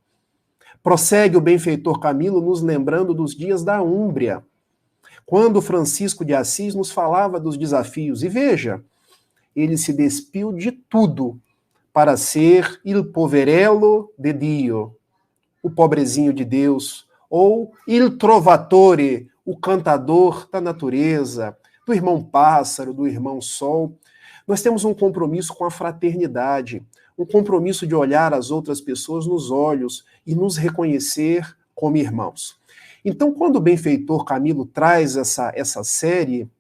Prossegue o benfeitor Camilo nos lembrando dos dias da Úmbria, quando Francisco de Assis nos falava dos desafios. E veja, ele se despiu de tudo para ser il poverello de Dio, o pobrezinho de Deus, ou il trovatore, o cantador da natureza, do irmão pássaro, do irmão sol. Nós temos um compromisso com a fraternidade, um compromisso de olhar as outras pessoas nos olhos e nos reconhecer como irmãos. Então, quando o benfeitor Camilo traz essa série,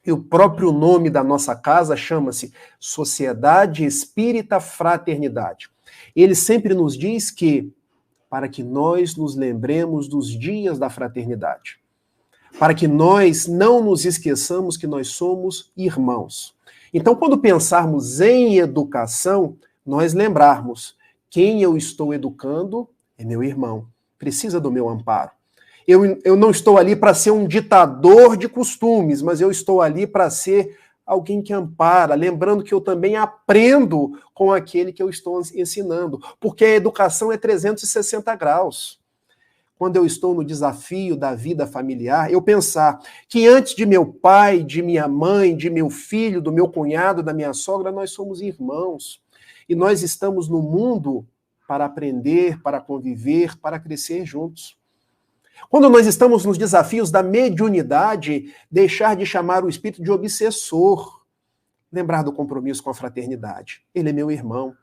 e o próprio nome da nossa casa chama-se Sociedade Espírita Fraternidade. Ele sempre nos diz que, para que nós nos lembremos dos dias da fraternidade, para que nós não nos esqueçamos que nós somos irmãos. Então, quando pensarmos em educação, nós lembrarmos, quem eu estou educando é meu irmão, precisa do meu amparo. Eu não estou ali para ser um ditador de costumes, mas eu estou ali para ser alguém que ampara, lembrando que eu também aprendo com aquele que eu estou ensinando, porque a educação é 360 graus. quando eu estou no desafio da vida familiar, eu pensar que antes de meu pai, de minha mãe, de meu filho, do meu cunhado, da minha sogra, nós somos irmãos. E nós estamos no mundo para aprender, para conviver, para crescer juntos. Quando nós estamos nos desafios da mediunidade, deixar de chamar o espírito de obsessor, lembrar do compromisso com a fraternidade. Ele é meu irmão.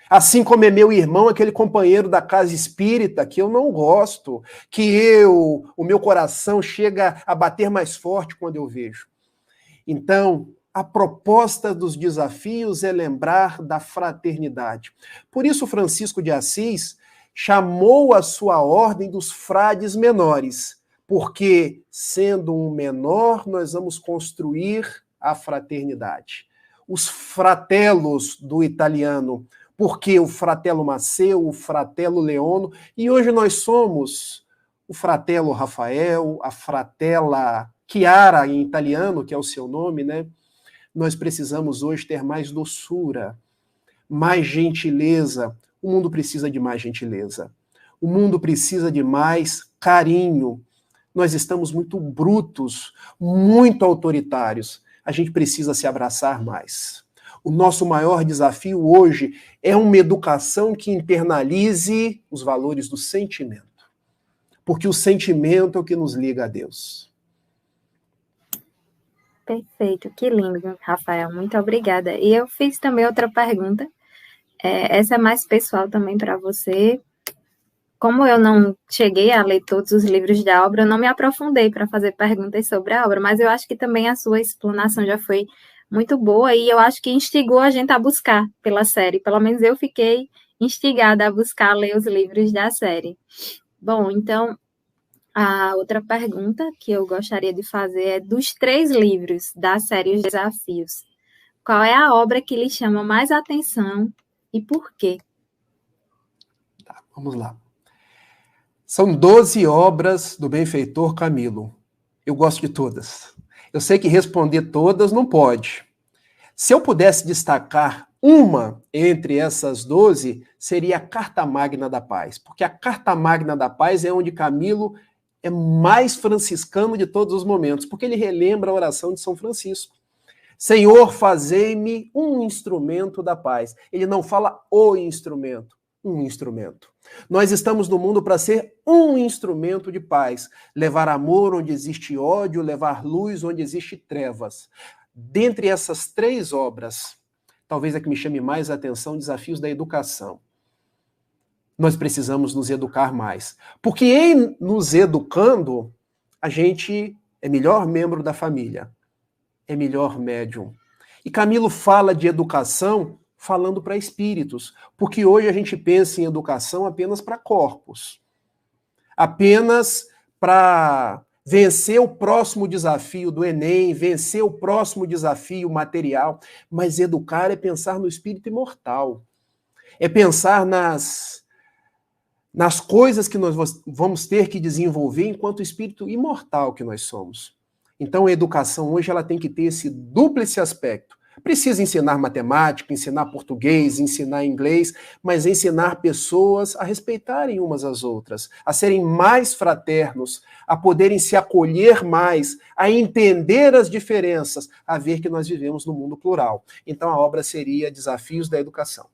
Assim como é meu irmão, aquele companheiro da casa espírita que eu não gosto, que o meu coração chega a bater mais forte quando eu vejo. Então, a proposta dos desafios é lembrar da fraternidade. Por isso, Francisco de Assis chamou a sua ordem dos frades menores, porque, sendo um menor, nós vamos construir a fraternidade. Os fratellos do italiano, porque o fratello Maceo, o fratello Leono, e hoje nós somos o fratello Rafael, a fratella Chiara, em italiano, que é o seu nome, né? Nós precisamos hoje ter mais doçura, mais gentileza. O mundo precisa de mais gentileza. O mundo precisa de mais carinho. Nós estamos muito brutos, muito autoritários. A gente precisa se abraçar mais. O nosso maior desafio hoje é uma educação que internalize os valores do sentimento. Porque o sentimento é o que nos liga a Deus. Perfeito, que lindo, Rafael, muito obrigada. E eu fiz também outra pergunta, essa é mais pessoal também para você. Como eu não cheguei a ler todos os livros da obra, eu não me aprofundei para fazer perguntas sobre a obra, mas eu acho que também a sua explanação já foi muito boa e eu acho que instigou a gente a buscar pela série. Pelo menos eu fiquei instigada a buscar ler os livros da série. Bom, então, a outra pergunta que eu gostaria de fazer é dos 3 livros da série Os Desafios. Qual é a obra que lhe chama mais atenção e por quê? Tá, vamos lá. São 12 obras do benfeitor Camilo. Eu gosto de todas. Eu sei que responder todas não pode. Se eu pudesse destacar uma entre essas 12, seria a Carta Magna da Paz. Porque a Carta Magna da Paz é onde Camilo é mais franciscano de todos os momentos, porque ele relembra a oração de São Francisco. Senhor, fazei-me um instrumento da paz. Ele não fala o instrumento, um instrumento. Nós estamos no mundo para ser um instrumento de paz, levar amor onde existe ódio, levar luz onde existe trevas. Dentre essas 3 obras, talvez a que me chame mais a atenção, Desafios da Educação. Nós precisamos nos educar mais, porque em nos educando, a gente é melhor membro da família, é melhor médium. E Camilo fala de educação falando para espíritos, porque hoje a gente pensa em educação apenas para corpos, apenas para vencer o próximo desafio do Enem, vencer o próximo desafio material, mas educar é pensar no espírito imortal, é pensar nas coisas que nós vamos ter que desenvolver enquanto espírito imortal que nós somos. Então a educação hoje ela tem que ter esse dúplice aspecto. Precisa ensinar matemática, ensinar português, ensinar inglês, mas ensinar pessoas a respeitarem umas às outras, a serem mais fraternos, a poderem se acolher mais, a entender as diferenças, a ver que nós vivemos num mundo plural. Então a obra seria Desafios da Educação.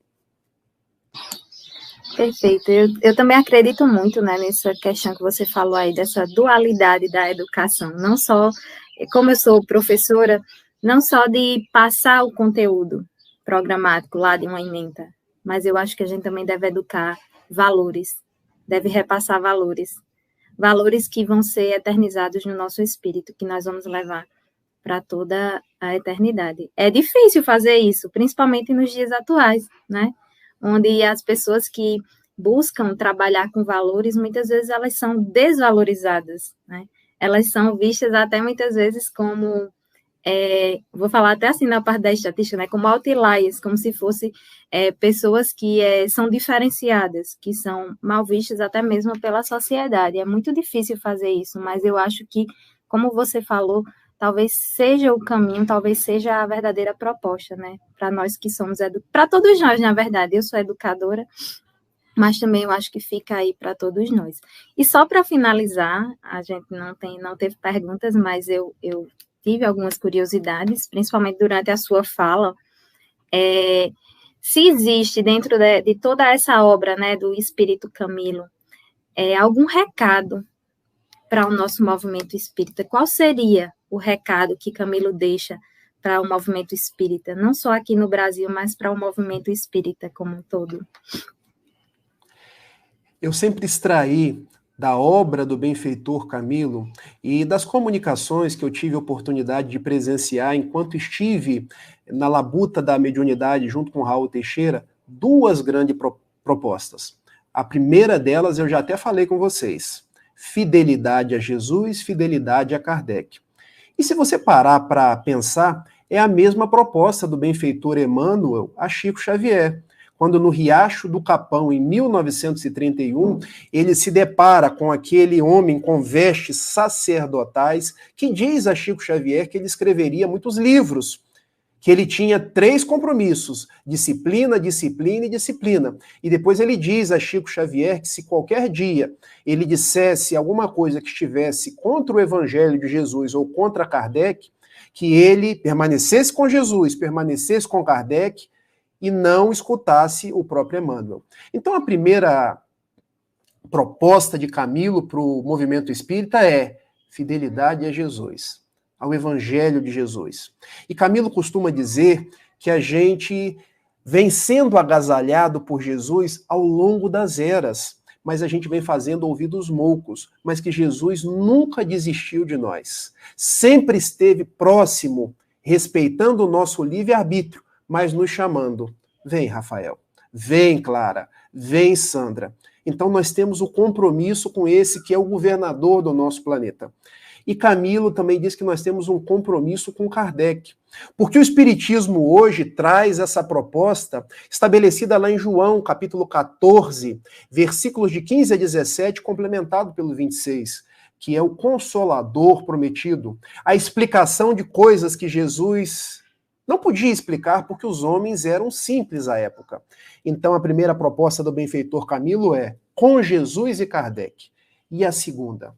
Perfeito. Eu também acredito muito, né, nessa questão que você falou aí, dessa dualidade da educação. Não só, como eu sou professora, não só de passar o conteúdo programático lá de uma ementa, mas eu acho que a gente também deve educar valores, deve repassar valores que vão ser eternizados no nosso espírito, que nós vamos levar para toda a eternidade. É difícil fazer isso, principalmente nos dias atuais, né? Onde as pessoas que buscam trabalhar com valores, muitas vezes elas são desvalorizadas, né? Elas são vistas até muitas vezes como, vou falar até assim na parte da estatística, né? Como outliers, como se fossem pessoas que são diferenciadas, que são mal vistas até mesmo pela sociedade. É muito difícil fazer isso, mas eu acho que, como você falou, talvez seja o caminho, talvez seja a verdadeira proposta, né? Para nós que somos para todos nós, na verdade. Eu sou educadora, mas também eu acho que fica aí para todos nós. E só para finalizar, a gente não teve perguntas, mas eu tive algumas curiosidades, principalmente durante a sua fala, se existe dentro de toda essa obra, né, do Espírito Camilo, algum recado para o nosso movimento espírita? Qual seria o recado que Camilo deixa para o movimento espírita, não só aqui no Brasil, mas para o movimento espírita como um todo? Eu sempre extraí da obra do benfeitor Camilo e das comunicações que eu tive a oportunidade de presenciar enquanto estive na labuta da mediunidade junto com Raul Teixeira, duas grandes propostas. A primeira delas eu já até falei com vocês: fidelidade a Jesus, fidelidade a Kardec. E se você parar para pensar, é a mesma proposta do benfeitor Emmanuel a Chico Xavier. Quando no Riacho do Capão, em 1931, ele se depara com aquele homem com vestes sacerdotais que diz a Chico Xavier que ele escreveria muitos livros, que ele tinha 3 compromissos: disciplina, disciplina e disciplina. E depois ele diz a Chico Xavier que se qualquer dia ele dissesse alguma coisa que estivesse contra o Evangelho de Jesus ou contra Kardec, que ele permanecesse com Jesus, permanecesse com Kardec, e não escutasse o próprio Emmanuel. Então, a primeira proposta de Camilo para o movimento espírita é fidelidade a Jesus, ao Evangelho de Jesus. E Camilo costuma dizer que a gente vem sendo agasalhado por Jesus ao longo das eras, mas a gente vem fazendo ouvidos moucos, mas que Jesus nunca desistiu de nós. Sempre esteve próximo, respeitando o nosso livre-arbítrio, mas nos chamando: vem, Rafael, vem, Clara, vem, Sandra. Então nós temos o compromisso com esse que é o governador do nosso planeta. E Camilo também diz que nós temos um compromisso com Kardec, porque o Espiritismo hoje traz essa proposta estabelecida lá em João, capítulo 14, versículos de 15 a 17, complementado pelo 26, que é o Consolador prometido, a explicação de coisas que Jesus não podia explicar porque os homens eram simples à época. Então, a primeira proposta do benfeitor Camilo é com Jesus e Kardec. E a segunda?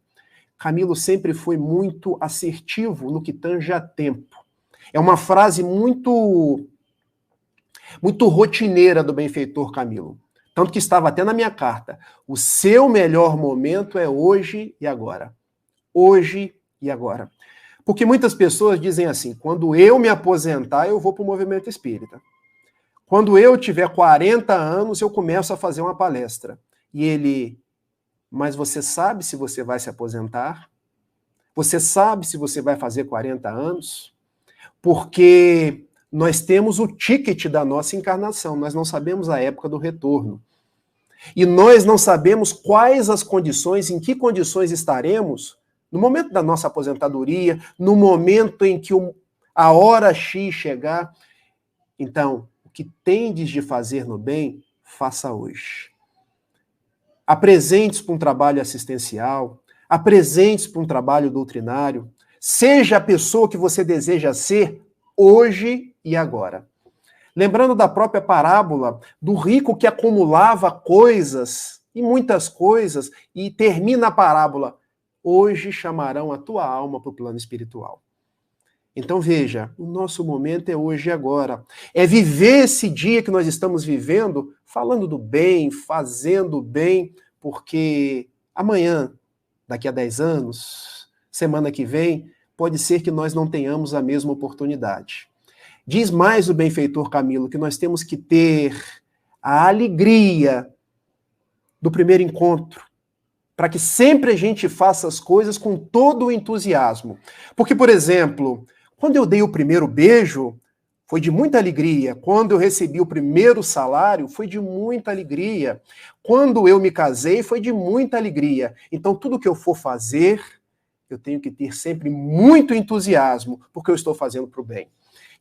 Camilo sempre foi muito assertivo no que tange a tempo. É uma frase muito rotineira do benfeitor Camilo. Tanto que estava até na minha carta: o seu melhor momento é hoje e agora. Hoje e agora. Porque muitas pessoas dizem assim: quando eu me aposentar, eu vou para o movimento espírita. Quando eu tiver 40 anos, eu começo a fazer uma palestra. E ele: mas você sabe se você vai se aposentar? Você sabe se você vai fazer 40 anos? Porque nós temos o ticket da nossa encarnação, nós não sabemos a época do retorno. E nós não sabemos quais as condições, em que condições estaremos no momento da nossa aposentadoria, no momento em que a hora X chegar. Então, o que tendes de fazer no bem, faça hoje. Apresente-se para um trabalho assistencial, apresente-se para um trabalho doutrinário, seja a pessoa que você deseja ser hoje e agora. Lembrando da própria parábola do rico que acumulava coisas, e muitas coisas, e termina a parábola: hoje chamarão a tua alma para o plano espiritual. Então veja, o nosso momento é hoje e agora. É viver esse dia que nós estamos vivendo, falando do bem, fazendo o bem, porque amanhã, daqui a 10 anos, semana que vem, pode ser que nós não tenhamos a mesma oportunidade. Diz mais o benfeitor Camilo que nós temos que ter a alegria do primeiro encontro, para que sempre a gente faça as coisas com todo o entusiasmo. Porque, por exemplo, quando eu dei o primeiro beijo, foi de muita alegria. Quando eu recebi o primeiro salário, foi de muita alegria. Quando eu me casei, foi de muita alegria. Então, tudo que eu for fazer, eu tenho que ter sempre muito entusiasmo, porque eu estou fazendo para o bem.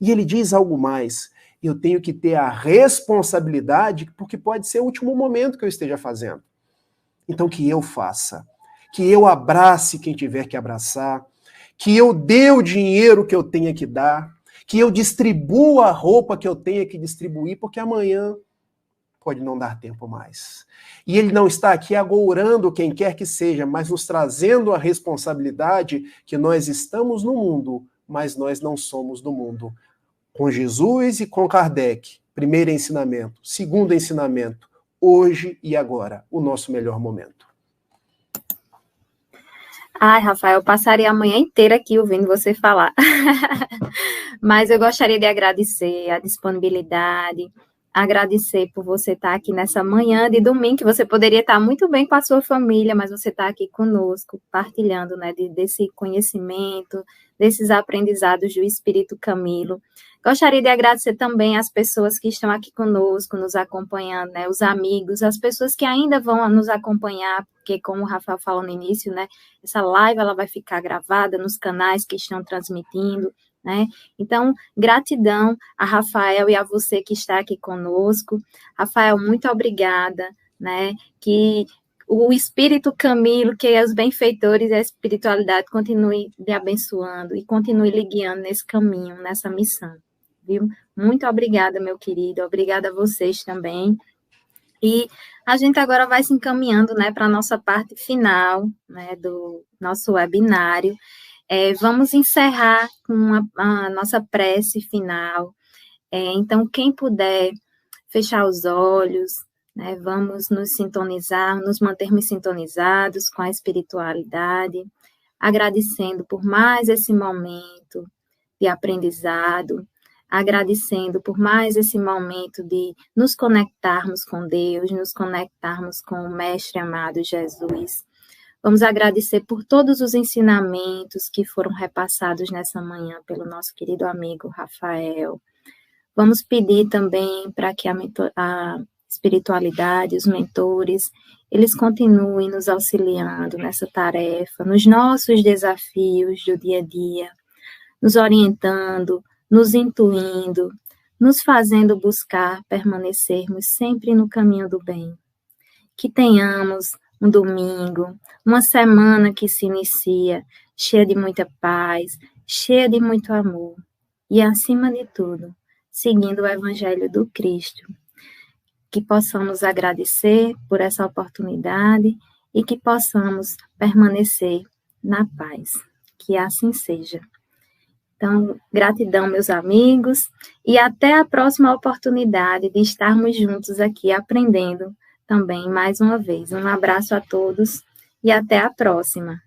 E ele diz algo mais: eu tenho que ter a responsabilidade, porque pode ser o último momento que eu esteja fazendo. Então, que eu faça, que eu abrace quem tiver que abraçar, que eu dê o dinheiro que eu tenha que dar, que eu distribua a roupa que eu tenha que distribuir, porque amanhã pode não dar tempo mais. E ele não está aqui agourando quem quer que seja, mas nos trazendo a responsabilidade que nós estamos no mundo, mas nós não somos do mundo. Com Jesus e com Kardec, primeiro ensinamento. Segundo ensinamento, hoje e agora, o nosso melhor momento. Ai, Rafael, eu passaria a manhã inteira aqui ouvindo você falar. Mas eu gostaria de agradecer a disponibilidade, agradecer por você estar aqui nessa manhã de domingo, que você poderia estar muito bem com a sua família, mas você está aqui conosco, partilhando, né, desse conhecimento, desses aprendizados do Espírito Camilo. Gostaria de agradecer também as pessoas que estão aqui conosco, nos acompanhando, né, os amigos, as pessoas que ainda vão nos acompanhar, porque como o Rafael falou no início, né, essa live ela vai ficar gravada nos canais que estão transmitindo, né? Então, gratidão a Rafael e a você que está aqui conosco. Rafael, muito obrigada, né? Que o Espírito Camilo, que é os benfeitores e a espiritualidade continue lhe abençoando e continue lhe guiando nesse caminho, nessa missão, viu? Muito obrigada, meu querido. Obrigada a vocês também. E a gente agora vai se encaminhando, né, para a nossa parte final, né, do nosso webinário. Vamos encerrar com a nossa prece final. Então, quem puder fechar os olhos, né, vamos nos sintonizar, nos mantermos sintonizados com a espiritualidade, agradecendo por mais esse momento de aprendizado, agradecendo por mais esse momento de nos conectarmos com Deus, nos conectarmos com o Mestre amado Jesus. Vamos agradecer por todos os ensinamentos que foram repassados nessa manhã pelo nosso querido amigo Rafael. Vamos pedir também para que a espiritualidade, os mentores, eles continuem nos auxiliando nessa tarefa, nos nossos desafios do dia a dia, nos orientando, nos intuindo, nos fazendo buscar permanecermos sempre no caminho do bem. Que tenhamos um domingo, uma semana que se inicia, cheia de muita paz, cheia de muito amor, e acima de tudo, seguindo o Evangelho do Cristo. Que possamos agradecer por essa oportunidade e que possamos permanecer na paz. Que assim seja. Então, gratidão, meus amigos, e até a próxima oportunidade de estarmos juntos aqui aprendendo também mais uma vez. Um abraço a todos e até a próxima.